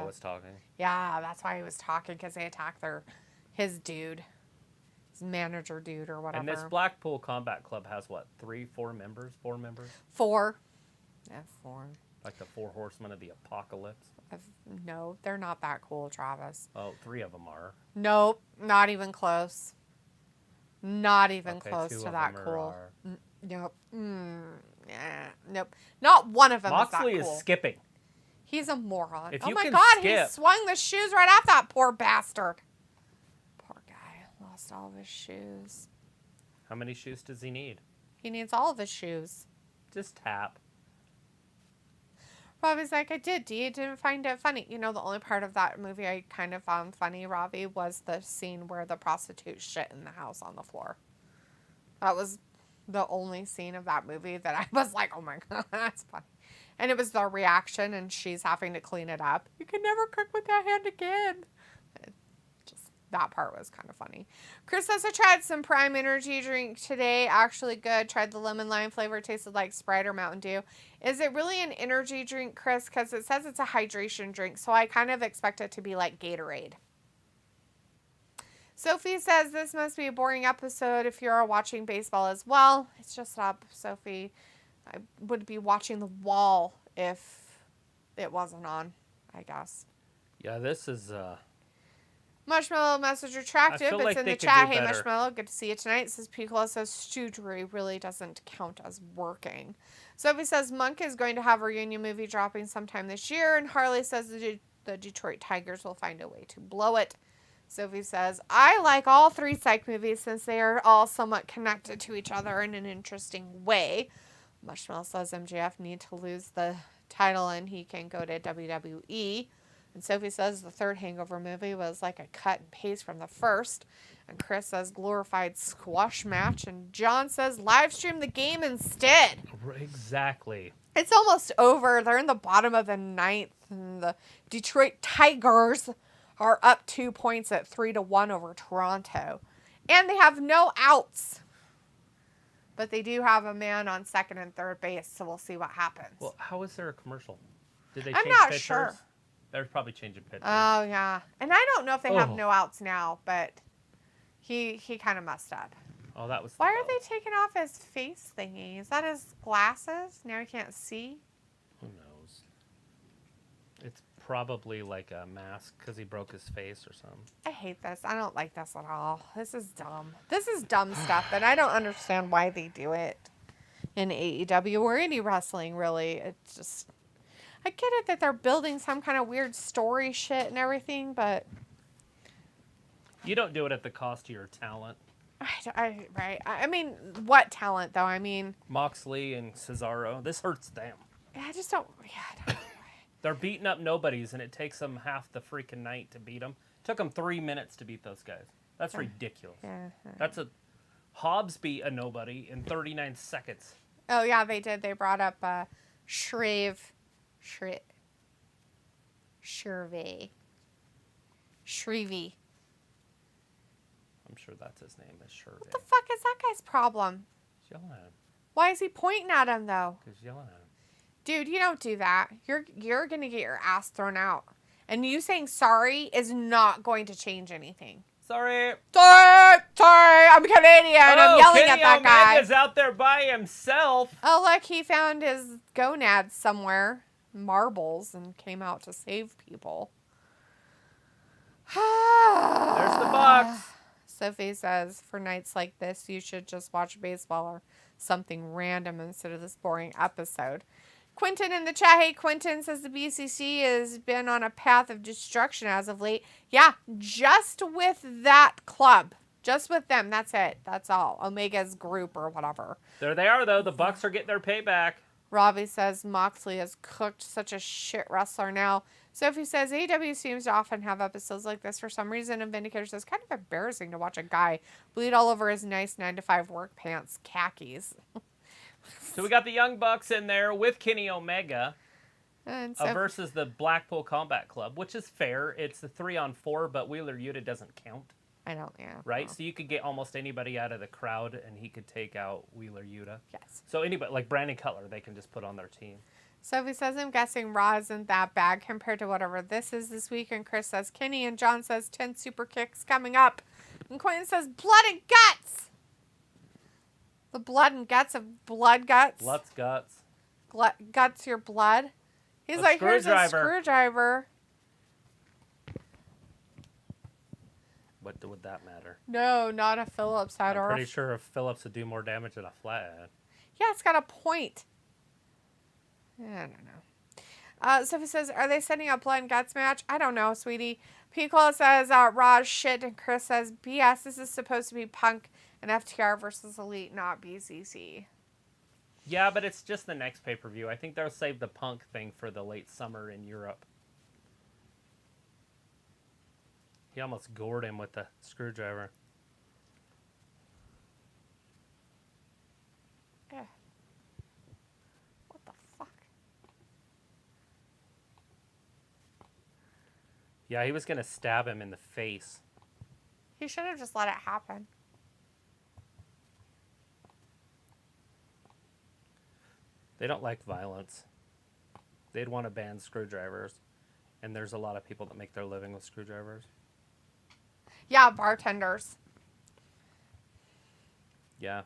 was talking. Yeah, that's why he was talking, because they attacked his dude. His manager dude or whatever. And this Blackpool Combat Club has, what, 4 members? 4 members? 4. Yeah, 4. Like the 4 horsemen of the apocalypse? No, they're not that cool, Travis. Oh, 3 of them are. Nope, not even close. Not even Okay, close 2 to of that them cool. Are... Nope. Nope. Not one of them Moxley is that cool. is skipping. He's a moron. If oh you my can God, skip... he swung the shoes right at that poor bastard. Poor guy. Lost all of his shoes. How many shoes does he need? He needs all of his shoes. Just tap. Robbie's like, I did. You didn't find it funny. You know, the only part of that movie I kind of found funny, Robbie, was the scene where the prostitute shit in the house on the floor. That was the only scene of that movie that I was like, oh my God, that's funny. And it was the reaction, and she's having to clean it up. You can never cook with that hand again. That part was kind of funny. Chris says, I tried some Prime Energy drink today. Actually good. Tried the lemon lime flavor. Tasted like Sprite or Mountain Dew. Is it really an energy drink, Chris? Because it says it's a hydration drink. So I kind of expect it to be like Gatorade. Sophie says, this must be a boring episode if you're watching baseball as well. It's just up, Sophie. I would be watching the wall if it wasn't on, I guess. Yeah, this is... Marshmallow message retractive. It's like in the chat. Hey, Marshmallow, good to see you tonight. It says Piccolo says Stoogery really doesn't count as working. Sophie says Monk is going to have a reunion movie dropping sometime this year. And Harley says the Detroit Tigers will find a way to blow it. Sophie says, I like all 3 psych movies since they are all somewhat connected to each other in an interesting way. Marshmallow says MJF need to lose the title and he can go to WWE. And Sophie says the 3rd Hangover movie was like a cut and paste from the first. And Chris says glorified squash match. And John says live stream the game instead. Exactly. It's almost over. They're in the bottom of the 9th. And the Detroit Tigers are up 2 points at 3-1 over Toronto. And they have no outs. But they do have a man on 2nd and 3rd base. So we'll see what happens. Well, how is there a commercial? Did they I'm change not pitchers? sure. They're probably changing pitchers. Oh, yeah. And I don't know if they have no outs now, but he kind of messed up. Oh, that was... Why are they taking off his face thingy? Is that his glasses? Now he can't see? Who knows? It's probably like a mask because he broke his face or something. I hate this. I don't like this at all. This is dumb. This is dumb stuff, and I don't understand why they do it in AEW or any wrestling, really. It's just... I get it that they're building some kind of weird story shit and everything, but... You don't do it at the cost of your talent. Right. I mean, what talent, though? I mean... Moxley and Cesaro. This hurts them. I just don't... Yeah, I don't know. They're beating up nobodies, and it takes them half the freaking night to beat them. It took them 3 minutes to beat those guys. That's ridiculous. Yeah. That's a... Hobbs beat a nobody in 39 seconds. Oh, yeah, they did. They brought up Shreve... Shrevey. I'm sure that's his name, is Shreve. What the fuck is that guy's problem? He's yelling at him. Why is he pointing at him, though? He's yelling at him. Dude, you don't do that. You're going to get your ass thrown out. And you saying sorry is not going to change anything. Sorry. I'm Canadian. I'm yelling Kenny at that guy. Omega's out there by himself. Oh, look, he found his gonads somewhere. Marbles and came out to save people. There's the box. Sophie says, for nights like this, you should just watch baseball or something random instead of this boring episode. Quentin in the chat, hey, Quentin says the BCC has been on a path of destruction as of late. Yeah, just with that club. Just with them. That's it. That's all. Omega's group or whatever. There they are, though. The Bucks are getting their payback. Robbie says Moxley has cooked such a shit wrestler now. Sophie says AEW seems to often have episodes like this for some reason. And Vindicator says kind of embarrassing to watch a guy bleed all over his nice 9-to-5 work pants khakis. So we got the Young Bucks in there with Kenny Omega And so versus the Blackpool Combat Club, which is fair. It's a 3-on-4, but Wheeler Yuta doesn't count. I don't, yeah. Right? No. So you could get almost anybody out of the crowd, and he could take out Wheeler Yuta. Yes. So anybody, like Brandon Cutler, they can just put on their team. Sophie says, I'm guessing Raw isn't that bad compared to whatever this is this week. And Chris says, Kenny. And John says, 10 super kicks coming up. And Quen says, blood and guts. The blood and guts of blood guts. Blood's guts. Guts your blood. He's A like, here's a screwdriver. screwdriver. What would that matter? No, not a Phillips head. I'm pretty sure if Phillips would do more damage than a flathead. Yeah, it's got a point. I don't know. Sophie says, are they setting up blood and guts match? I don't know, sweetie. Piccolo says, Raw's shit. And Chris says, BS, this is supposed to be Punk and FTR versus Elite, not BCC. Yeah, but it's just the next pay-per-view. I think they'll save the Punk thing for the late summer in Europe. He almost gored him with the screwdriver. What the fuck? Yeah, he was going to stab him in the face. He should have just let it happen. They don't like violence. They'd want to ban screwdrivers. And there's a lot of people that make their living with screwdrivers. Yeah, bartenders. Yeah.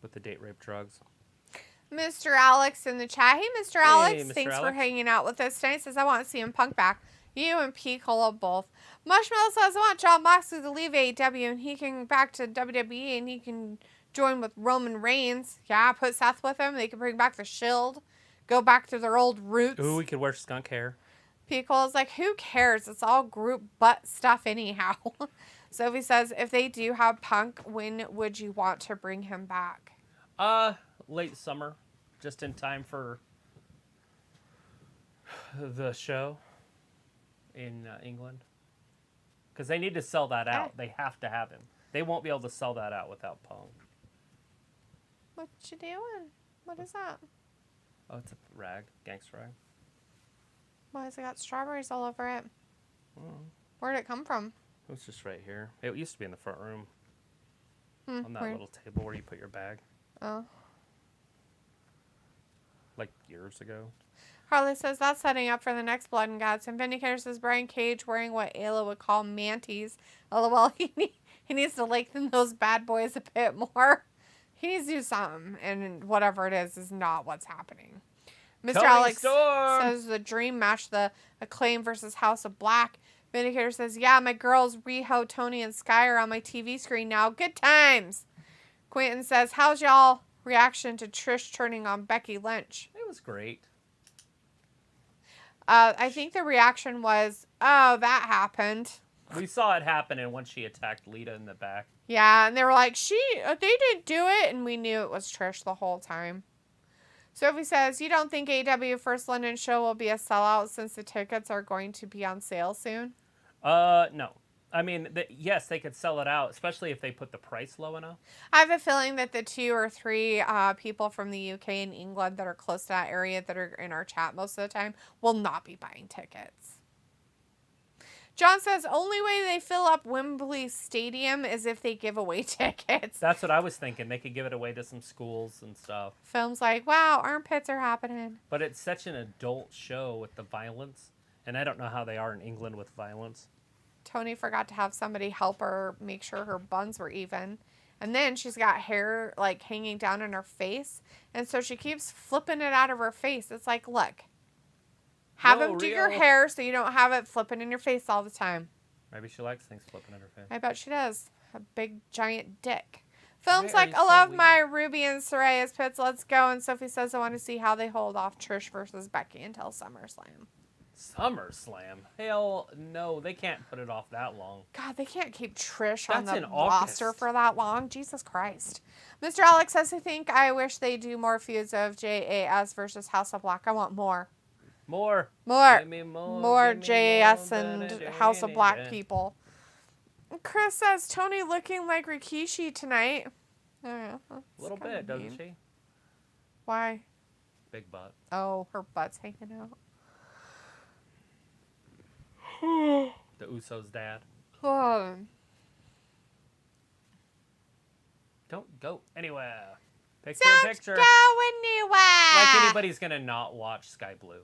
With the date rape drugs. Mr. Alex in the chat. Hey, Mr. Alex. Mr. Thanks for Alex. hanging out with us tonight. Says, I want to see him Punk back. You and Piccolo both. Marshmallow says, I want John Moxley to leave AEW and he can back to WWE and he can join with Roman Reigns. Yeah, put Seth with him. They can bring back the Shield. Go back to their old roots. Ooh, we could wear skunk hair. Piccolo's like, who cares? It's all group butt stuff anyhow. Sophie says, if they do have Punk, when would you want to bring him back? Late summer. Just in time for the show in England. Because they need to sell that out. They have to have him. They won't be able to sell that out without Punk. What you doing? What is that? Oh, it's a rag. Gangster rag. Why has it got strawberries all over it? Oh. Where'd it come from? It was just right here. It used to be in the front room. On that Where? little table where you put your bag. Oh. Like years ago. Harley says that's setting up for the next Blood and Guts. And Vindicator says Brian Cage wearing what Ayla would call manties. LOL, he needs to lengthen those bad boys a bit more. He needs to do something. And whatever it is not what's happening. Mr. Tony Alex Storm! says the dream match, the Acclaim versus House of Black. Vindicator says, yeah, my girls, Riho, Tony, and Sky are on my TV screen now. Good times. Quentin says, how's y'all reaction to Trish turning on Becky Lynch? It was great. I think the reaction was, oh, that happened. We saw it happen, and once she attacked Lita in the back. Yeah, and they were like, they didn't do it, and we knew it was Trish the whole time. Sophie says, you don't think AEW First London show will be a sellout since the tickets are going to be on sale soon? No. I mean, yes, they could sell it out, especially if they put the price low enough. I have a feeling that the 2 or 3 people from the UK and England that are close to that area that are in our chat most of the time will not be buying tickets. John says, only way they fill up Wembley Stadium is if they give away tickets. That's what I was thinking. They could give it away to some schools and stuff. Film's like, wow, armpits are happening. But it's such an adult show with the violence. And I don't know how they are in England with violence. Tony forgot to have somebody help her make sure her buns were even. And then she's got hair like hanging down in her face. And so she keeps flipping it out of her face. It's like, look, have him do your hair so you don't have it flipping in your face all the time. Maybe she likes things flipping in her face. I bet she does. A big giant dick. Film's Why are like, you I so love weird? my Ruby and Soraya's pits. Let's go. And Sophie says, I want to see how they hold off Trish versus Becky until SummerSlam. SummerSlam? Hell no, they can't put it off that long. God, they can't keep Trish on That's the in roster August. for that long. Jesus Christ. Mr. Alex says, I wish they do more feuds of JAS versus House of Black. I want more. More. More. Give me more. More give me JAS more, and da-da-da-da-da. House of Black people. Chris says, Tony looking like Rikishi tonight. I don't know. A little bit, doesn't she? Why? Big butt. Oh, her butt's hanging out. The Usos' dad. Don't go anywhere. Picture in picture. Don't go anywhere. Like anybody's gonna not watch Sky Blue.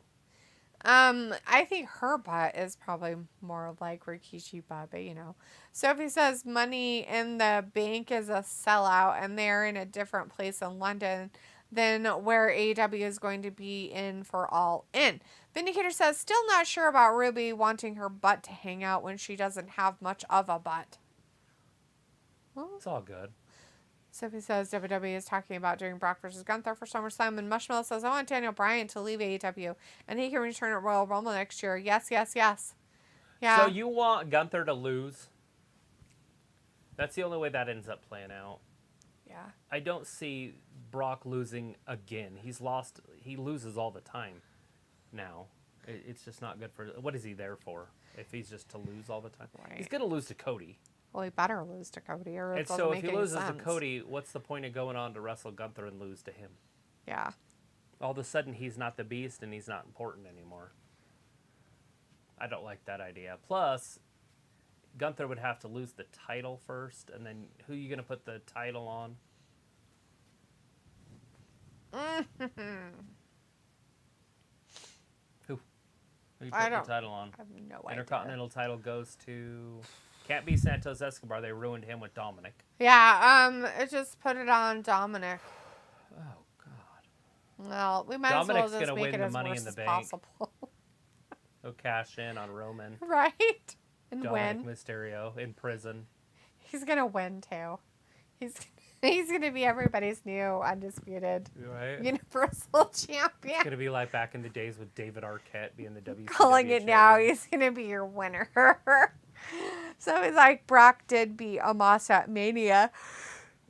I think her butt is probably more like Rikishi butt, but you know. Sophie says Money in the Bank is a sellout, and they're in a different place in London than where AEW is going to be in for All In. Vindicator says, still not sure about Ruby wanting her butt to hang out when she doesn't have much of a butt. Well, It's all good. Sophie says WWE is talking about doing Brock versus Gunther for SummerSlam, and Mushmallow says, I want Daniel Bryan to leave AEW, and he can return at Royal Rumble next year. Yes, yes, yes. Yeah. So you want Gunther to lose? That's the only way that ends up playing out. Yeah. I don't see Brock losing again. He loses all the time now. It's just not good for... What is he there for? If he's just to lose all the time? Right. He's going to lose to Cody. Well, he better lose to Cody, or it And doesn't so make if he any loses sense. to Cody, what's the point of going on to wrestle Gunther and lose to him? Yeah. All of a sudden, he's not the beast and he's not important anymore. I don't like that idea. Plus, Gunther would have to lose the title first, and then who are you going to put the title on? Who you put the title on? I have no idea. Intercontinental title goes to... Can't be Santos Escobar. They ruined him with Dominic. Yeah, just put it on Dominic. Oh, God. Well, we might Dominic's as well just gonna make win it the as Money worse in the as Bank. possible. He'll cash in on Roman. Right? And Dominic win. Mysterio in prison. He's going to win, too. He's going to be everybody's new undisputed Right? Universal Champion. It's going to be like back in the days with David Arquette being the WCW Calling it now, champion. he's going to be your winner. So it's like Brock did beat Omos at Mania.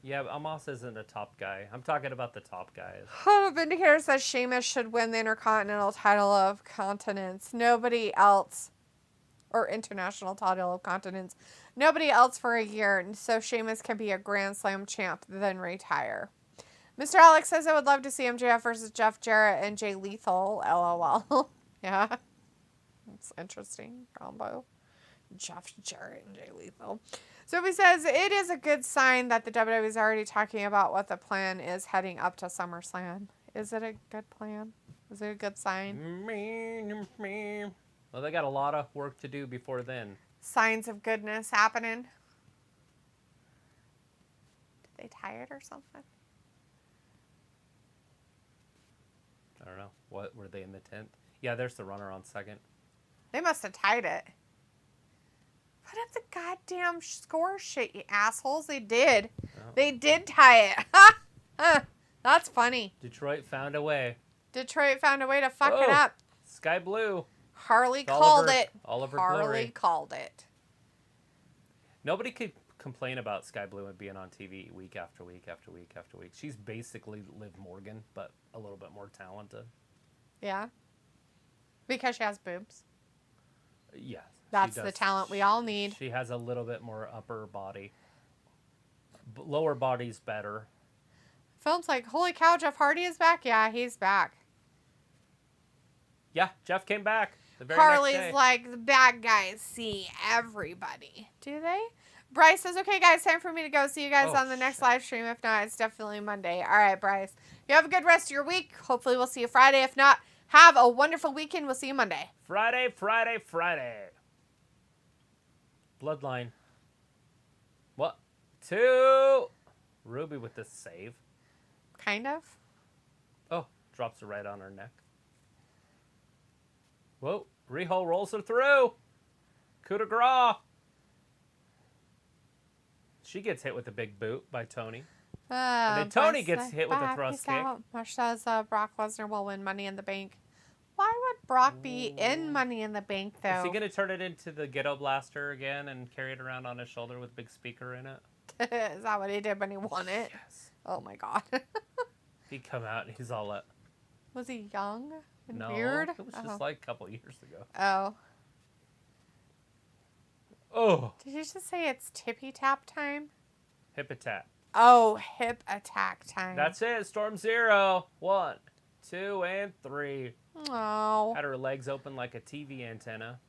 Yeah, but Amos isn't a top guy. I'm talking about the top guys. Vindicator says Sheamus should win the Intercontinental title of Continents. Nobody else, or International title of Continents. Nobody else for a year, so Sheamus can be a Grand Slam champ, then retire. Mr. Alex says I would love to see MJF versus Jeff Jarrett and Jay Lethal. LOL. Yeah. That's interesting combo. Jeff Jarrett and Jay Lethal. So he says it is a good sign that the WWE is already talking about what the plan is heading up to SummerSlam. Is it a good plan? Is it a good sign? Well, they got a lot of work to do before then. Signs of goodness happening. Did they tie it or something? I don't know. What were they in the 10th? Yeah, there's the runner on second. They must have tied it. Put up the goddamn score sheet, you assholes. They did. Oh. They did tie it. Ha! That's funny. Detroit found a way. Detroit found a way to fuck it up. Sky Blue. Harley called it. Oliver Harley Glory. called it. Nobody could complain about Sky Blue and being on TV week after week after week after week. She's basically Liv Morgan, but a little bit more talented. Yeah. Because she has boobs. Yes. That's the talent we all need. She has a little bit more upper body. Lower body's better. Film's like, holy cow, Jeff Hardy is back? Yeah, he's back. Yeah, Jeff came back. The very Harley's next day. like, the bad guys see everybody. Do they? Bryce says, okay, guys, time for me to go. See you guys on the next live stream. If not, it's definitely Monday. All right, Bryce. You have a good rest of your week. Hopefully we'll see you Friday. If not, have a wonderful weekend. We'll see you Monday. Friday. Bloodline. What? 2. Ruby with the save. Kind of. Oh, drops her right on her neck. Whoa. Riho rolls her through. Coup de grace. She gets hit with a big boot by Tony. And then Tony gets hit with a thrust kick. Mush says Brock Lesnar will win Money in the Bank. Why would Brock be in Money in the Bank, though? Is he going to turn it into the Ghetto Blaster again and carry it around on his shoulder with a big speaker in it? Is that what he did when he won it? Yes. Oh, my God. He'd come out and he's all up. Was he young and No, weird? it was just like a couple years ago. Oh. Oh. Did you just say it's tippy tap time? Hip-a-tap. Oh, hip attack time. That's it. Storm Zero. 1, 2, and 3. Oh. Had her legs open like a TV antenna.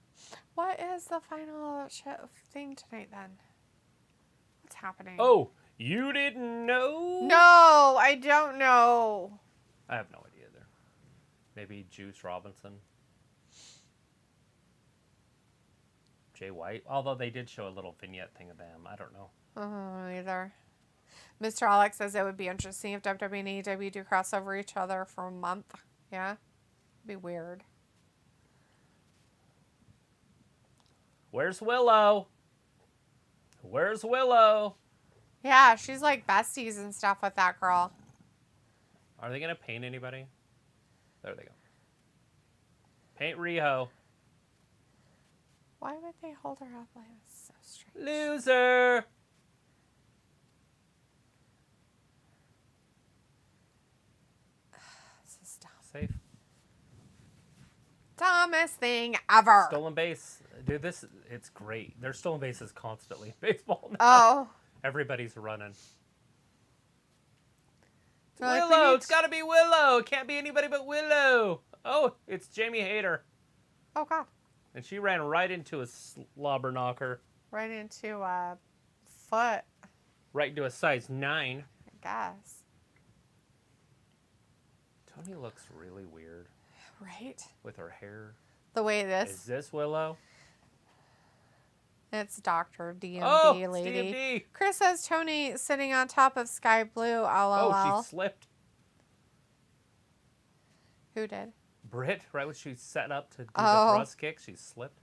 What is the final thing tonight then? What's happening? Oh, you didn't know? No, I don't know. I have no idea either. Maybe Juice Robinson. Jay White. Although they did show a little vignette thing of them. I don't know. Either. Mr. Alex says it would be interesting if WWE and AEW do cross over each other for a month. Yeah? Be weird. Where's Willow? Where's Willow? Yeah, she's like besties and stuff with that girl. Are they going to paint anybody? There they go. Paint Riho. Why would they hold her up like this? So strange. Loser. This is dumb. Safe. Dumbest thing ever. Stolen base. Dude, it's great. There's stolen bases constantly in baseball now. Oh. Everybody's running. Willow, It's got to be Willow. It can't be anybody but Willow. Oh, it's Jamie Hayter. Oh, God. And she ran right into a slobber knocker. Right into a foot, Right into a size 9. I guess. Tony looks really weird. Right? With her hair. The way this. Is this Willow? It's Dr. DMD Oh, lady. it's DMD. Chris says Tony sitting on top of Sky Blue. LOL. Oh, she slipped. Who did? Britt, right when she set up to do the Oh. thrust kick, she slipped.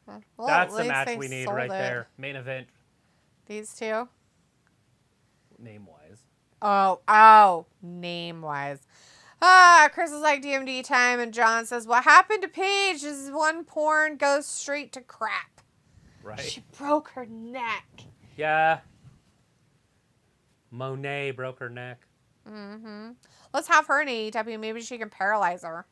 Well, That's at the least match they we need sold right it. there. Main event, These two? name-wise. Oh, name-wise. Chris is like DMD time, and John says, what happened to Paige? This one porn goes straight to crap. Right? She broke her neck. Yeah. Monet broke her neck. Mm-hmm. Let's have her in AEW. Maybe she can paralyze her.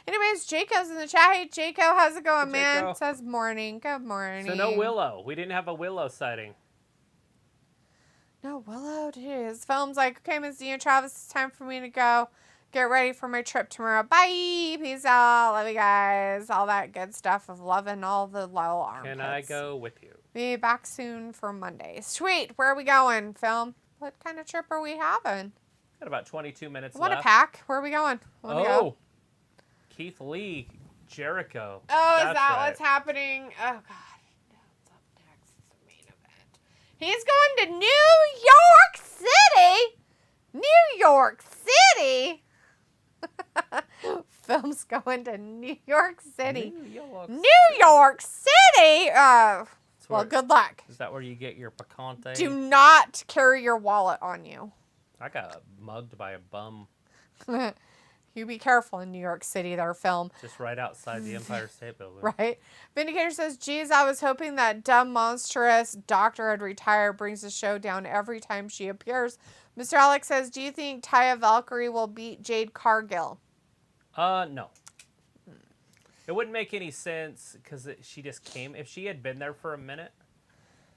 Anyways, Jacob's in the chat. Hey, Jacob, how's it going, Hey, man? Jaco. It says morning. Good morning. So no Willow. We didn't have a Willow sighting. No Willow, dude. His film's like, okay, Miss Dean Travis, it's time for me to go. Get ready for my trip tomorrow. Bye. Peace out. Love you guys. All that good stuff of loving all the low armpits. Can I go with you? Be back soon for Monday. Sweet. Where are we going, film? What kind of trip are we having? Got about 22 minutes What left. a pack. Where are we going? Wanna go? Oh. Keith Lee, Jericho. Oh, is That's that right. what's happening? Oh, God. No, it's up next. It's the main event. He's going to New York City? New York City? Film's going to New York City. New York City? Well, good luck. Is that where you get your picante? Do not carry your wallet on you. I got mugged by a bum You be careful in New York City there, film. just right outside the Empire State Building. Right? Vindicator says, geez, I was hoping that dumb, monstrous doctor had retired, brings the show down every time she appears. Mr. Alex says, do you think Taya Valkyrie will beat Jade Cargill? No. It wouldn't make any sense because she just came. If she had been there for a minute,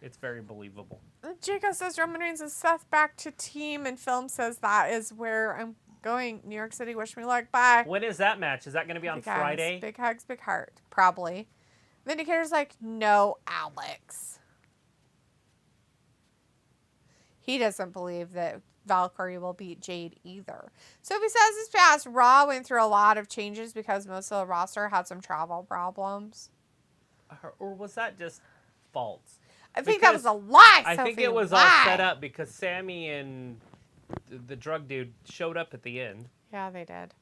it's very believable. Jacob says, Roman Reigns is Seth back to team, and film says that is where I'm going. New York City, wish me luck. Bye. When is that match? Is that going to be on Big hugs, Friday? Big hugs, big heart. Probably. Vindicator's like, no, Alex. He doesn't believe that Valkyrie will beat Jade either. Sophie says this past Raw went through a lot of changes because most of the roster had some travel problems. Or was that just false? I think that was a lie, I think Sophie, it was lie. all set up because Sammy and the drug dude showed up at the end. Yeah, they did.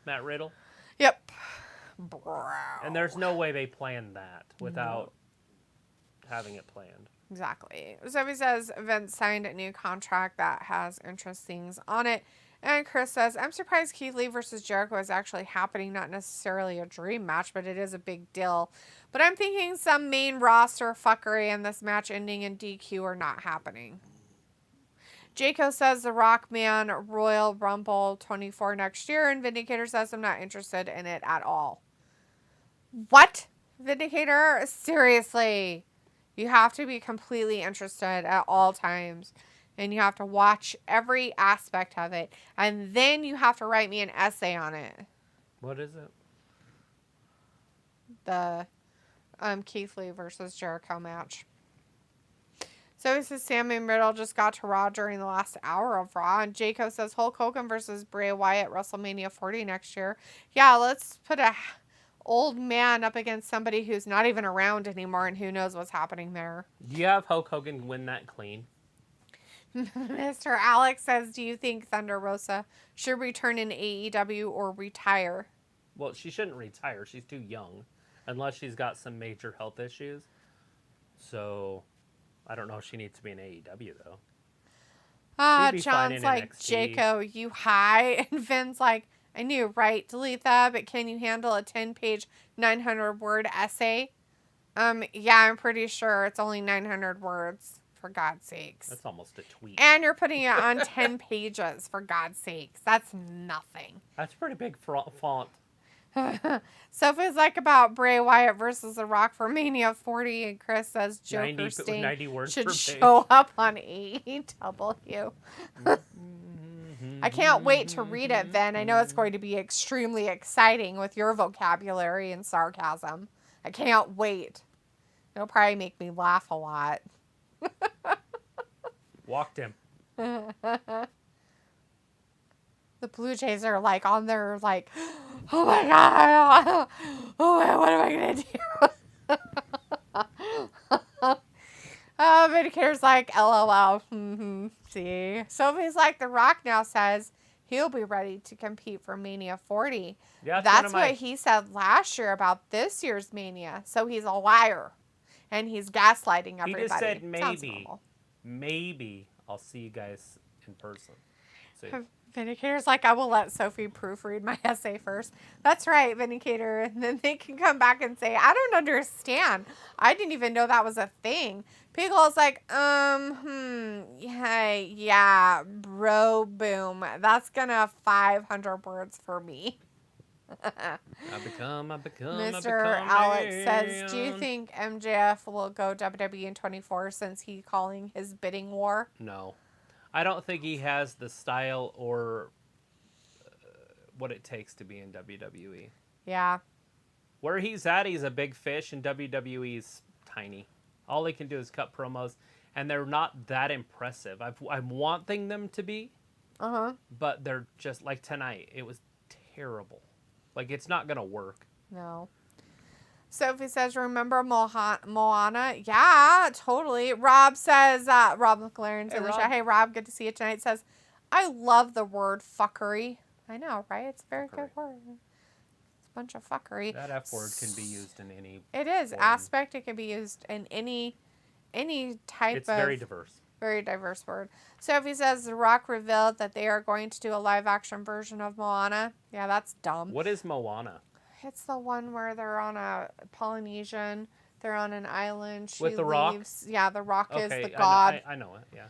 Matt Riddle. Yep. Bro. And there's no way they planned that without having it planned. Exactly. Sophie says Vince signed a new contract that has interesting things on it. And Chris says, I'm surprised Keith Lee versus Jericho is actually happening. Not necessarily a dream match, but it is a big deal. But I'm thinking some main roster fuckery and this match ending in DQ are not happening. Jaco says the Rockman Royal Rumble 24 next year. And Vindicator says I'm not interested in it at all. What? Vindicator? Seriously. You have to be completely interested at all times. And you have to watch every aspect of it. And then you have to write me an essay on it. What is it? The Keith Lee versus Jericho match. So it says Sam and Riddle just got to Raw during the last hour of Raw. And Jaco says Hulk Hogan versus Bray Wyatt at WrestleMania 40 next year. Yeah, let's put a old man up against somebody who's not even around anymore and who knows what's happening there. Do you have Hulk Hogan win that clean? Mr. Alex says, do you think Thunder Rosa should return in AEW or retire? Well, she shouldn't retire. She's too young. Unless she's got some major health issues. So, I don't know if she needs to be in AEW, though. John's like, Jaco, you high? And Vin's like, I knew, right? Delete that, but can you handle a 10-page, 900-word essay? Yeah, I'm pretty sure it's only 900 words, for God's sakes. That's almost a tweet. And you're putting it on 10 pages, for God's sakes. That's nothing. That's a pretty big font. Sophie's like about Bray Wyatt versus The Rock for Mania 40, and Chris says Joker Sting should show up on AEW. I can't wait to read it, Vin. I know it's going to be extremely exciting with your vocabulary and sarcasm. I can't wait. It'll probably make me laugh a lot. Walked him. The Blue Jays are like on their like, oh my God, oh my, what am I gonna do? Vindicator's like, LOL. See, Sophie's like, The Rock now says he'll be ready to compete for Mania 40. Yeah, that's what he said last year about this year's Mania. So he's a liar, and he's gaslighting everybody. He just said maybe I'll see you guys in person. See. Vindicator's like, I will let Sophie proofread my essay first. That's right, Vindicator. And then they can come back and say, I don't understand. I didn't even know that was a thing. Pickle's like, yeah, bro, boom. That's gonna 500 words for me. I become Mr. Alex says, do you think MJF will go WWE in 24 since he's calling his bidding war? No. I don't think he has the style or what it takes to be in WWE. Yeah. Where he's at, he's a big fish, and WWE's tiny. All he can do is cut promos, and they're not that impressive. I'm wanting them to be, but they're just like tonight. It was terrible. Like, it's not going to work. No. Sophie says, remember Moana? Yeah, totally. Rob says, Rob McLaren says, hey, Rob, good to see you tonight. Says, I love the word fuckery. I know, right? It's a very good word. It's a bunch of fuckery. That F word can be used in any It is. form. Aspect. It can be used in any type It's of... very diverse. Very diverse word. Sophie says, The Rock revealed that they are going to do a live-action version of Moana. Yeah, that's dumb. What is Moana? It's the one where they're on a Polynesian. They're on an island. She With the Rock? Yeah, the Rock is Okay, the god. I know it, yeah.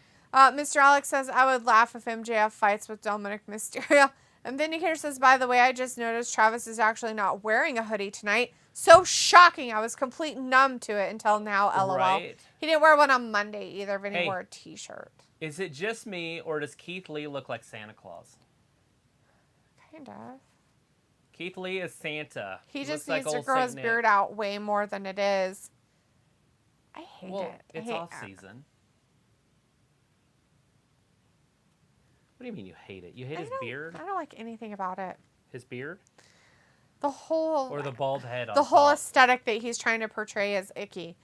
Mr. Alex says, I would laugh if MJF fights with Dominic Mysterio. And Vindicator says, by the way, I just noticed Travis is actually not wearing a hoodie tonight. So shocking. I was completely numb to it until now, LOL. Right. He didn't wear one on Monday either, but he wore a t-shirt. Is it just me, or does Keith Lee look like Santa Claus? Kind of. Keith Lee is Santa. He just looks needs like to grow Saint his Nick. beard out way more than it is. I hate it. It's off season. What do you mean you hate it? You hate his beard? I don't like anything about it. His beard? The whole... Or the bald head on The whole top? aesthetic that he's trying to portray is icky.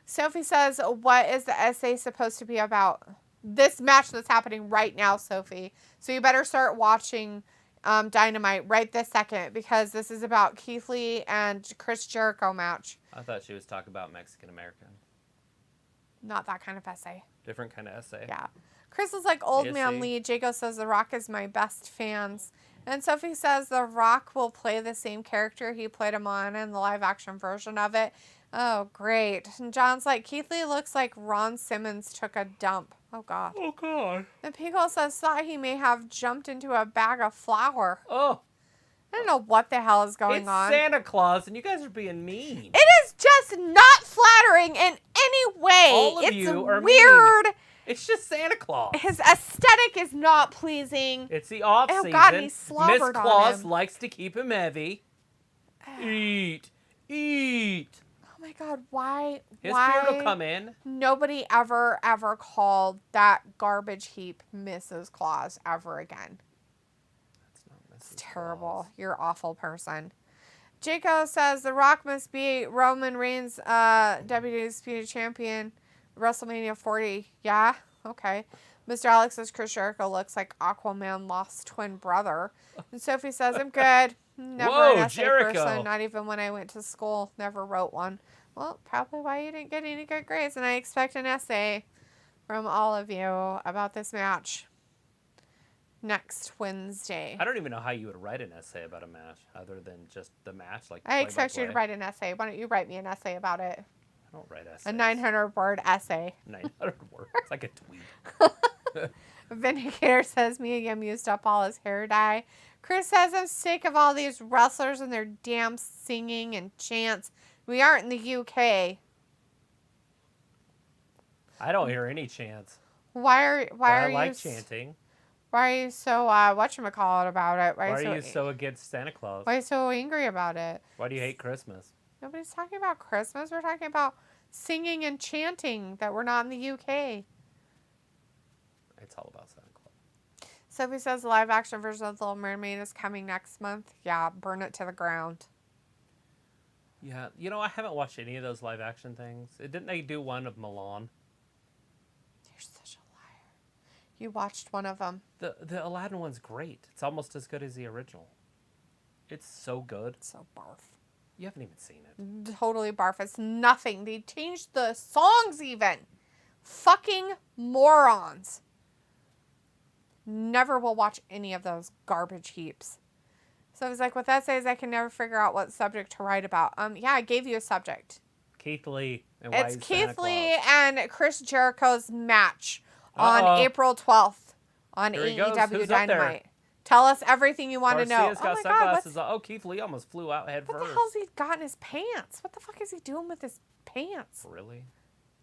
Sophie says, what is the essay supposed to be about? This match that's happening right now, Sophie. So you better start watching Dynamite right this second, because this is about Keith Lee and Chris Jericho match. I thought she was talking about Mexican-American. Not that kind of essay. Different kind of essay. Yeah. Chris is like, old Yes, man see? Lee. Jaco says, The Rock is my best fans. And Sophie says, The Rock will play the same character he played him on in the live-action version of it. Oh, great. And John's like, Keith Lee looks like Ron Simmons took a dump. Oh, God. Oh, God. And Pickle says, thought he may have jumped into a bag of flour. Oh. I don't know what the hell is going on. It's Santa Claus, and you guys are being mean. It is just not flattering in any way. All of it's you are weird. mean. It's just Santa Claus. His aesthetic is not pleasing. It's the off-season. Oh, God, he slobbered Miss on Claus him. likes to keep him heavy. Eat. Oh, my God, why? His beard will come in. Nobody ever called that garbage heap Mrs. Claus ever again. That's not Mrs. It's terrible. Claus. You're an awful person. Jaco says The Rock must be Roman Reigns, WWE Undisputed Champion, WrestleMania 40. Yeah, okay. Mr. Alex says Chris Jericho looks like Aquaman lost twin brother. And Sophie says, I'm good. Never Whoa, an essay Jericho. person, not even when I went to school. Never wrote one. Well, probably why you didn't get any good grades. And I expect an essay from all of you about this match next Wednesday. I don't even know how you would write an essay about a match other than just the match. Like I expect you to write an essay. Why don't you write me an essay about it? I don't write essays. A 900-word essay. 900 words. It's like a tweet. Vindicator says Mia used up all his hair dye. Chris says I'm sick of all these wrestlers and their damn singing and chants. We aren't in the UK. I don't hear any chants. Why are I you like chanting. Why are you so whatchamacallit about it? Why are you so against Santa Claus? Why are you so angry about it? Why do you hate Christmas? Nobody's talking about Christmas. We're talking about singing and chanting that we're not in the UK. It's all about Santa Claus. Sophie says the live action version of The Little Mermaid is coming next month. Yeah, burn it to the ground. Yeah, you know, I haven't watched any of those live action things. Didn't they do one of Milan? You're such a liar. You watched one of them. The Aladdin one's great. It's almost as good as the original. It's so good. It's so barf. You haven't even seen it. Totally barf. It's nothing. They changed the songs even. Fucking morons. Never will watch any of those garbage heaps. So I was like, with essays, I can never figure out what subject to write about. Yeah, I gave you a subject. Keith Lee. And why It's he's Santa Keith Lee Claus. and Chris Jericho's match on April 12th on Here he goes. AEW Who's up there? Dynamite. Tell us everything you want to know. Garcia's got Oh my God, sunglasses on. Oh, Keith Lee almost flew out head what first. the hell's he got in his pants? What the fuck is he doing with his pants? Really?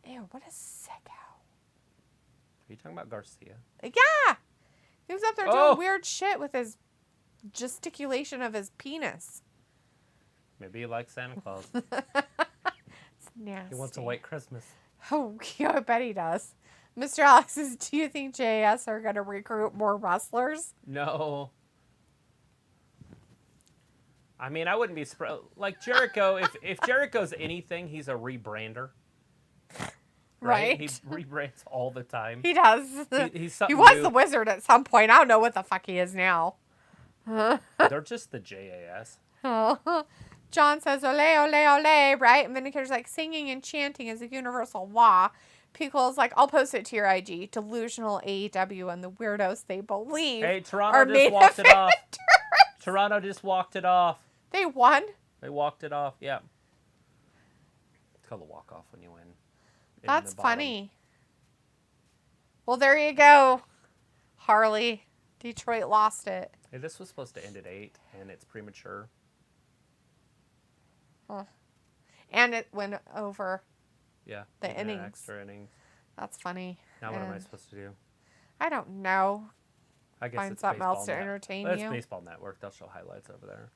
Ew, what a sicko. Are you talking about Garcia? Yeah! He was up there doing Oh. weird shit with his gesticulation of his penis. Maybe he likes Santa Claus. It's nasty. He wants a white Christmas. Oh, yeah, I bet he does. Mr. Alex says, do you think JS are going to recruit more wrestlers? No. I mean, I wouldn't be surprised. Like Jericho, if Jericho's anything, he's a rebrander. Right. He rebrands all the time. He does. He's He something was new. the wizard at some point. I don't know what the fuck he is now. They're just the JAS. Oh. John says, ole, ole, ole, right? And Vindicator's like, singing and chanting is a universal law. Pickle's like, I'll post it to your IG. Delusional AEW and the weirdos they believe Hey, are Toronto main just walked it off. eventers. Toronto just walked it off. They won? They walked it off. Yeah. It's called a walk off when you win. In That's the bottom. funny. Well, there you go, Harley. Detroit lost it. Hey, this was supposed to end at 8, and it's premature. Huh. And it went over. Yeah. The even an innings. Extra innings. That's funny. Now what am I And supposed to do? I don't know. I guess Find it's something else to Baseball Net- entertain Well, you. It's Baseball Network. They'll show highlights over there.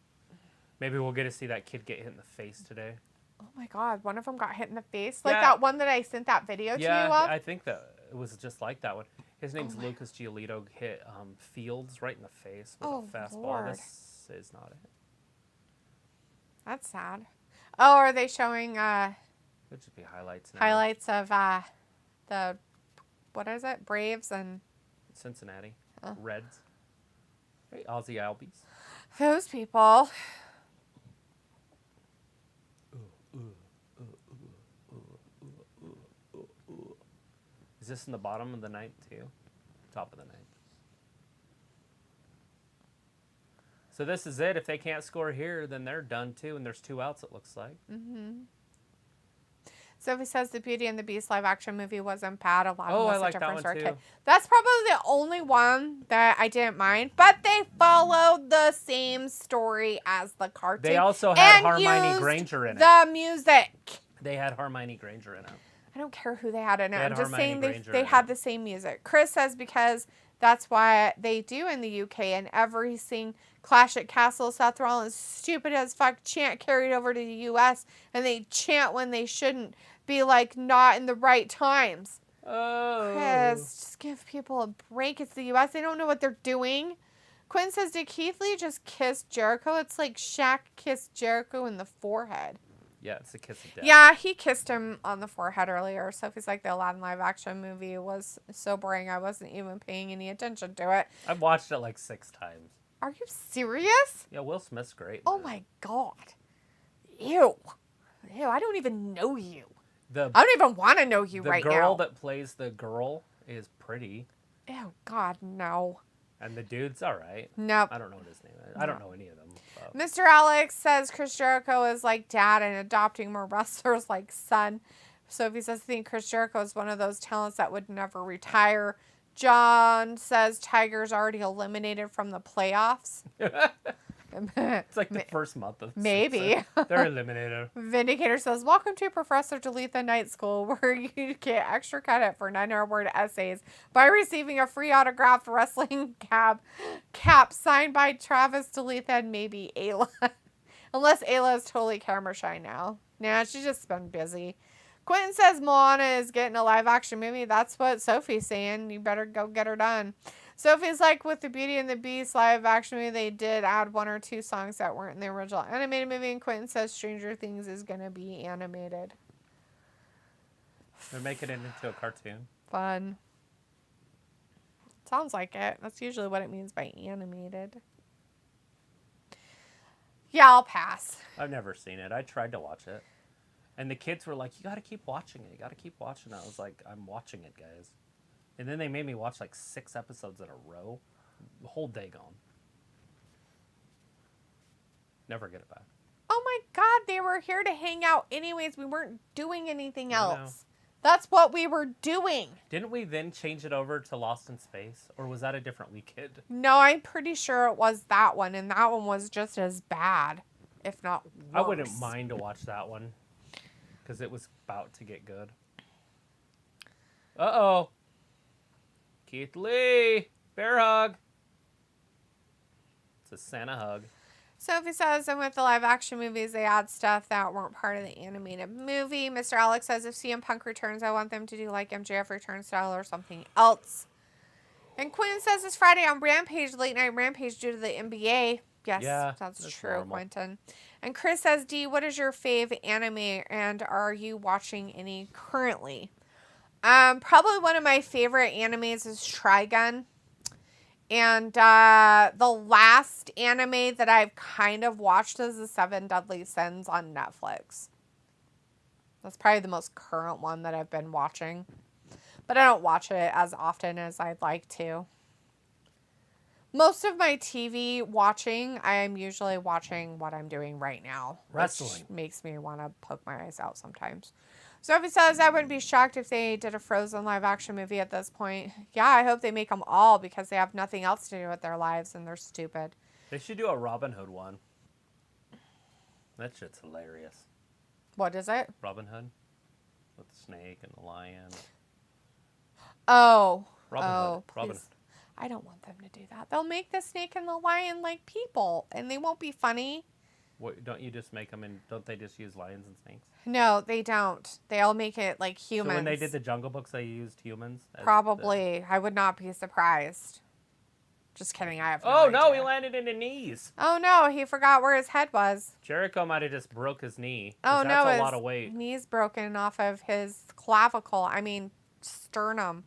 Maybe we'll get to see that kid get hit in the face today. Oh my God, one of them got hit in the face. Like Yeah. that one that I sent that video to you Yeah, of. I think that it was just like that one. His name's Lucas Giolito. Hit Fields right in the face with a fastball. Lord. This is not it. That's sad. Oh, are they showing It'll just be highlights now. highlights of the, what is it, Braves and Cincinnati Reds. Hey, Aussie Albies. those people? Is this in the bottom of the ninth too? Top of the ninth. So this is it. If they can't score here, then they're done too. And there's 2 outs, it looks like. Mm-hmm. Sophie says the Beauty and the Beast live action movie wasn't bad. A lot of I the like that difference one were too. okay. That's probably the only one that I didn't mind. But they followed the same story as the cartoon. They also had and Hermione used Granger in it. The music. They had Hermione Granger in it. I don't care who they had in it. They had I'm just Hermione saying Granger they in had it. the same music. Chris says because that's why they do in the UK, and everything Clash at Castle, Seth Rollins' stupid as fuck chant carried over to the US, and they chant when they shouldn't be like not in the right times. Oh. Chris, just give people a break. It's the US. They don't know what they're doing. Quen says, did Keith Lee just kiss Jericho? It's like Shaq kissed Jericho in the forehead. Yeah, it's a kiss of death. Yeah, he kissed him on the forehead earlier. Sophie's like, the Aladdin live action movie was so boring I wasn't even paying any attention to it. I've watched it like 6 times. Are you serious? Yeah, Will Smith's great. Oh my God. Ew. Ew, I don't even know you. I don't even want to know you right now. The girl that plays the girl is pretty. Ew, God, no. And the dude's all right. Nope. I don't know what his name is. I don't know any of them. But. Mr. Alex says Chris Jericho is like dad and adopting more wrestlers like son. Sophie says, I think Chris Jericho is one of those talents that would never retire. John says Tiger's already eliminated from the playoffs. It's like the first month of the maybe. season. They're eliminated. Vindicator says, welcome to Professor Talitha Night School, where you get extra credit for 900-word essays by receiving a free autographed wrestling cap signed by Travis Talitha and maybe Ayla. Unless Ayla is totally camera shy now. Nah, she's just been busy. Quentin says Moana is getting a live action movie. That's what Sophie's saying. You better go get her done. Sophie's like, with the Beauty and the Beast live action movie, they did add 1 or 2 songs that weren't in the original animated movie. And Quentin says Stranger Things is going to be animated. They're making it into a cartoon. Fun. Sounds like it. That's usually what it means by animated. Yeah, I'll pass. I've never seen it. I tried to watch it. And the kids were like, you got to keep watching it. You got to keep watching it. I was like, I'm watching it, guys. And then they made me watch like 6 episodes in a row. The whole day gone. Never get it back. Oh my God, they were here to hang out anyways. We weren't doing anything else. That's what we were doing. Didn't we then change it over to Lost in Space? Or was that a different weekend? No, I'm pretty sure it was that one. And that one was just as bad, if not worse. I wouldn't mind to watch that one. Because it was about to get good. Uh-oh. Keith Lee. Bear hug. It's a Santa hug. Sophie says, and with the live action movies, they add stuff that weren't part of the animated movie. Mr. Alex says, if CM Punk returns, I want them to do like MJF return style or something else. And Quinn says, it's Friday on Rampage, late night Rampage due to the NBA. Yes, yeah, that's true, normal. Quentin. And Chris says, D, what is your fave anime and are you watching any currently? Probably one of my favorite animes is Trigun. And the last anime that I've kind of watched is the 7 Deadly Sins on Netflix. That's probably the most current one that I've been watching. But I don't watch it as often as I'd like to. Most of my TV watching, I am usually watching what I'm doing right now. Wrestling. Which makes me want to poke my eyes out sometimes. Sophie says, I wouldn't be shocked if they did a Frozen live action movie at this point. Yeah, I hope they make them all because they have nothing else to do with their lives and they're stupid. They should do a Robin Hood one. That shit's hilarious. What is it? Robin Hood? With the snake and the lion. Oh. Robin Hood. Please. Robin Hood. I don't want them to do that. They'll make the snake and the lion like people and they won't be funny. What, don't you just make them don't they just use lions and snakes? No, they don't. They'll make it like humans. So when they did the Jungle Books, they used humans? Probably. I would not be surprised. Just kidding. I have no idea. No, he landed in the knees. Oh, no. He forgot where his head was. Jericho might have just broke his knee. Oh, no. That's a lot of weight. His knee's broken off of his clavicle. I mean, sternum.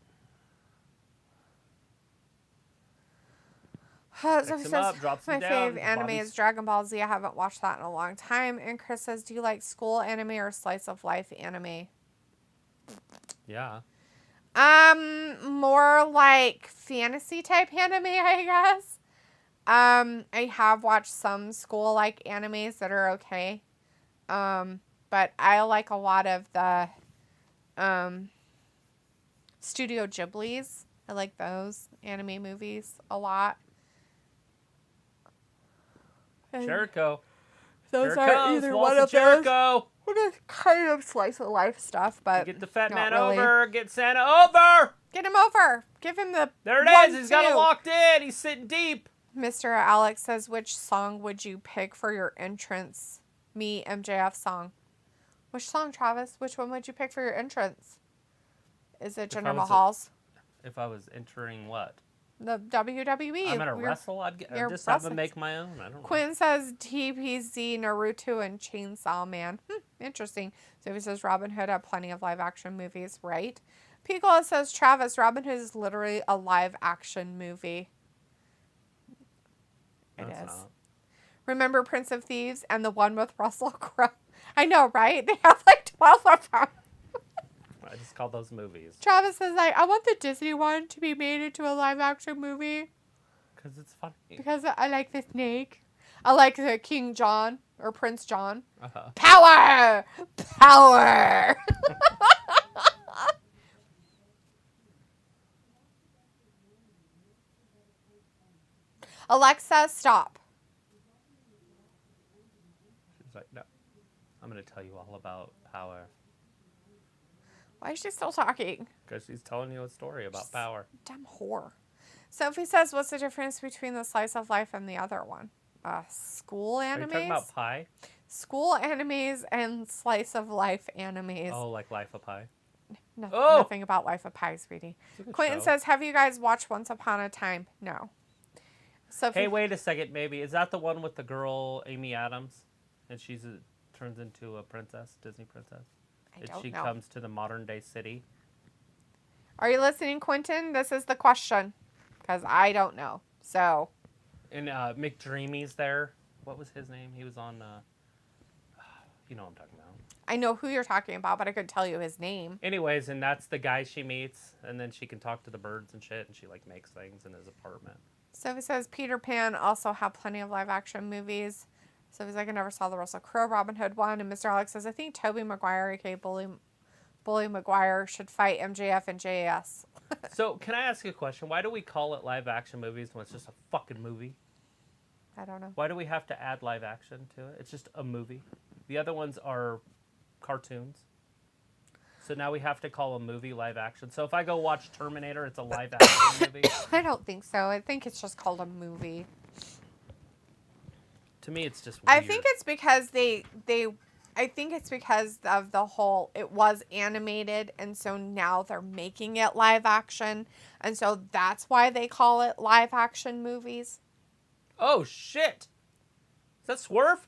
Picks him up, drops him my down. fave anime is Dragon Ball Z. I haven't watched that in a long time. And Chris says, do you like school anime or slice of life anime? Yeah. More like fantasy type anime, I guess. I have watched some school like animes that are okay. But I like a lot of the Studio Ghibli's. I like those anime movies a lot. Jericho. those Here are comes either Walls one of of those. Jericho. We're just kind of slice of life stuff, but Get the fat not man really. over. Get Santa over. Get him over. Give him the There it 1, is. He's got it 2. locked in. He's sitting deep. Mr. Alex says, which song would you pick for your entrance? Me, MJF song. Which song, Travis? Which one would you pick for your entrance? Is it Jinder Mahal's? If I was entering what? The WWE. I'm gonna wrestle. I'd just have to make my own. I don't know. Quen says TPC, Naruto, and Chainsaw Man. Interesting. So he says Robin Hood had plenty of live action movies, right? Picola says Travis, Robin Hood is literally a live action movie. It is. Not. Remember Prince of Thieves and the one with Russell Crowe? I know, right? They have like 12 of them. I just call those movies. Travis says, I want the Disney one to be made into a live action movie. Because it's funny. Because I like the snake. I like the King John or Prince John. Uh-huh. Power! Power! Alexa, stop. She's like, no. I'm going to tell you all about power. Why is she still talking? Because she's telling you a story about power. Dumb whore. Sophie says, what's the difference between the slice of life and the other one? School animes? Are you talking about pie? School animes and slice of life animes. Oh, like Life of Pi? Nothing about Life of Pi, sweetie. Quentin show. says, have you guys watched Once Upon a Time? No. Sophie, hey, wait a second, maybe. Is that the one with the girl, Amy Adams? And she turns into a princess, Disney princess? I don't she know. Comes to the modern day city? Are you listening, Quentin? This is the question. Because I don't know. So. And McDreamy's there. What was his name? He was on, you know what I'm talking about. I know who you're talking about, but I couldn't tell you his name. Anyways, and that's the guy she meets. And then she can talk to the birds and shit. And she, like, makes things in his apartment. Sophie says Peter Pan also have plenty of live action movies. Sophie's like, I never saw the Russell Crowe Robin Hood one. And Mr. Alex says, I think Tobey Maguire, aka Bully Maguire, should fight MJF and JAS. So, can I ask you a question? Why do we call it live action movies when it's just a fucking movie? I don't know. Why do we have to add live action to it? It's just a movie. The other ones are cartoons. So now we have to call a movie live action. So if I go watch Terminator, it's a live action movie? I don't think so. I think it's just called a movie. To me, it's just weird. I think it's because I think it's because of the whole, it was animated, and so now they're making it live action, and so that's why they call it live action movies. Oh, shit! Is that Swerve?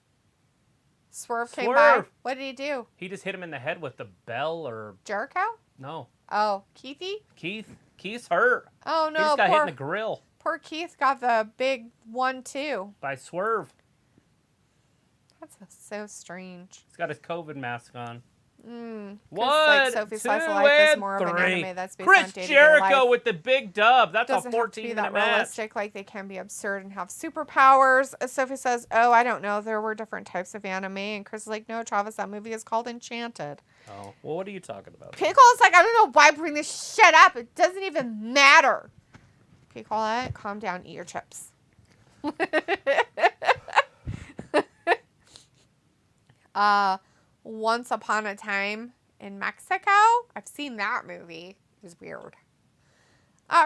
Swerve came by. What did he do? He just hit him in the head with the bell or... Jericho? No. Oh, Keithy? Keith's hurt. Oh, no. He just got hit in the grill. Poor Keith got the big 1-2. By Swerve. That's so strange. He's got his COVID mask on. One, like Sophie's two, Slice of Life is more of an three. anime that's based Chris on day-to-day Jericho life. with the big dub. That's Doesn't a 14-minute have to be that match. realistic. Like, they can be absurd and have superpowers. Sophie says, oh, I don't know. There were different types of anime. And Chris is like, no, Travis, that movie is called Enchanted. Oh, well, what are you talking about? Pickle is like, I don't know why I bring this shit up. It doesn't even matter. Pickle, calm down. Eat your chips. Once Upon a Time in Mexico. I've seen that movie. It was weird.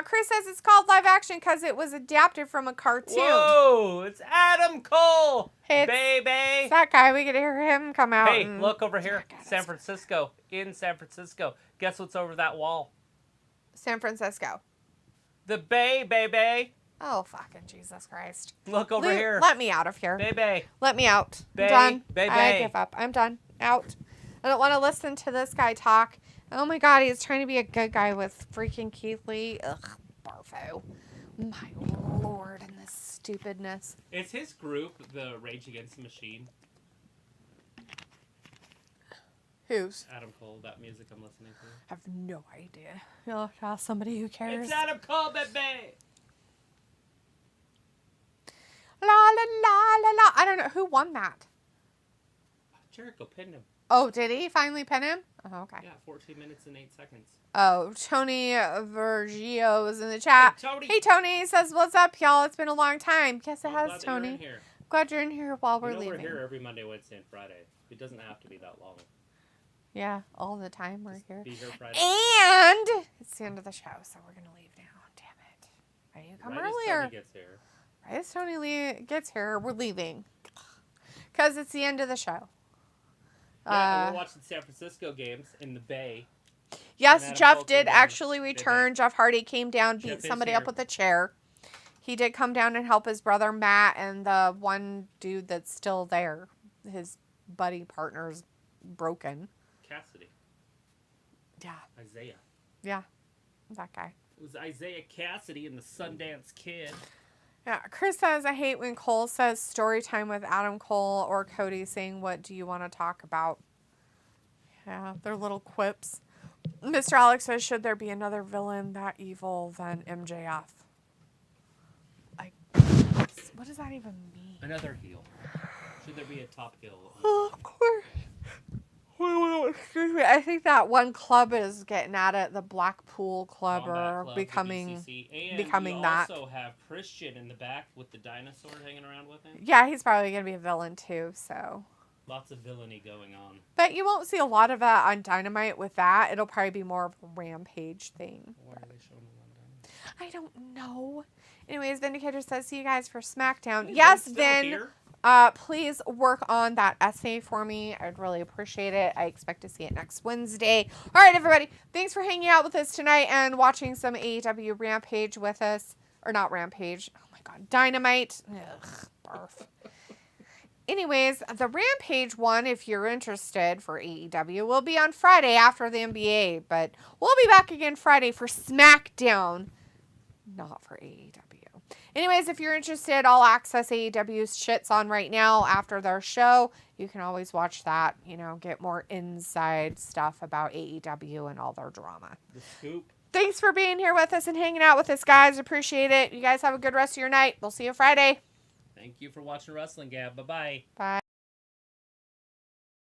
Chris says it's called live action because it was adapted from a cartoon. Whoa, it's Adam Cole, hey, baby. It's that guy. We could hear him come out. Hey, look over here. San Francisco. In San Francisco. Guess what's over that wall? San Francisco. The Bay, baby. Oh, fucking Jesus Christ. Look over here. Let me out of here. Baby. Let me out. Bay, I'm done. baby. I give up. I'm done. Out. I don't want to listen to this guy talk. Oh my God, he's trying to be a good guy with freaking Keith Lee. Ugh, barfo. My Lord, and this stupidness. Is his group the Rage Against the Machine? Whose? Adam Cole, that music I'm listening to. I have no idea. You'll have to ask somebody who cares. It's Adam Cole, baby. La la la la la. I don't know. Who won that? Jericho pinned him. Oh, did he finally pin him? Oh, okay. Yeah, 14 minutes and 8 seconds. Oh, Tony Vergio is in the chat. Hey, Tony. Hey, Tony says, what's up, y'all? It's been a long time. Yes, it has, glad that you're in Tony. here. Glad you're in here while we're leaving. We're here every Monday, Wednesday, and Friday. It doesn't have to be that long. Yeah, all the time we're here. Be here Friday. And it's the end of the show, so we're going to leave now. Damn it. Why didn't you come earlier? Right as Tony gets here, we're leaving. Because it's the end of the show. Yeah, we're watching San Francisco games in the Bay. Yes, Jeff did actually return. Jeff Hardy came down, beat somebody up with a chair. He did come down and help his brother Matt and the one dude that's still there. His buddy partner's broken. Kassidy. Yeah. Isiah. Yeah, that guy. It was Isiah Kassidy and the Sundance Kid. Yeah, Chris says, I hate when Cole says story time with Adam Cole or Cody saying, what do you want to talk about? Yeah, they're little quips. Mr. Alex says, should there be another villain that evil than MJF? Like, what does that even mean? Another heel. Should there be a top heel? Oh, of course. Excuse me. I think that one club is getting at it. The Blackpool Club or becoming that. We also have Christian in the back with the dinosaur hanging around with him. Yeah, he's probably going to be a villain too, so. Lots of villainy going on. But you won't see a lot of that on Dynamite with that. It'll probably be more of a Rampage thing. Why are they showing it on Dynamite? I don't know. Anyways, Vindicator says, see you guys for SmackDown. Yes, Vin. Please work on that essay for me. I'd really appreciate it. I expect to see it next Wednesday. All right, everybody. Thanks for hanging out with us tonight and watching some AEW Rampage with us. Or not Rampage. Oh, my God. Dynamite. Ugh, barf. Anyways, the Rampage one, if you're interested for AEW, will be on Friday after the NBA. But we'll be back again Friday for SmackDown. Not for AEW. Anyways, if you're interested, All Access AEW's shit's on right now after their show. You can always watch that, get more inside stuff about AEW and all their drama. The scoop. Thanks for being here with us and hanging out with us, guys. Appreciate it. You guys have a good rest of your night. We'll see you Friday. Thank you for watching Wrestling Gab. Bye-bye. Bye.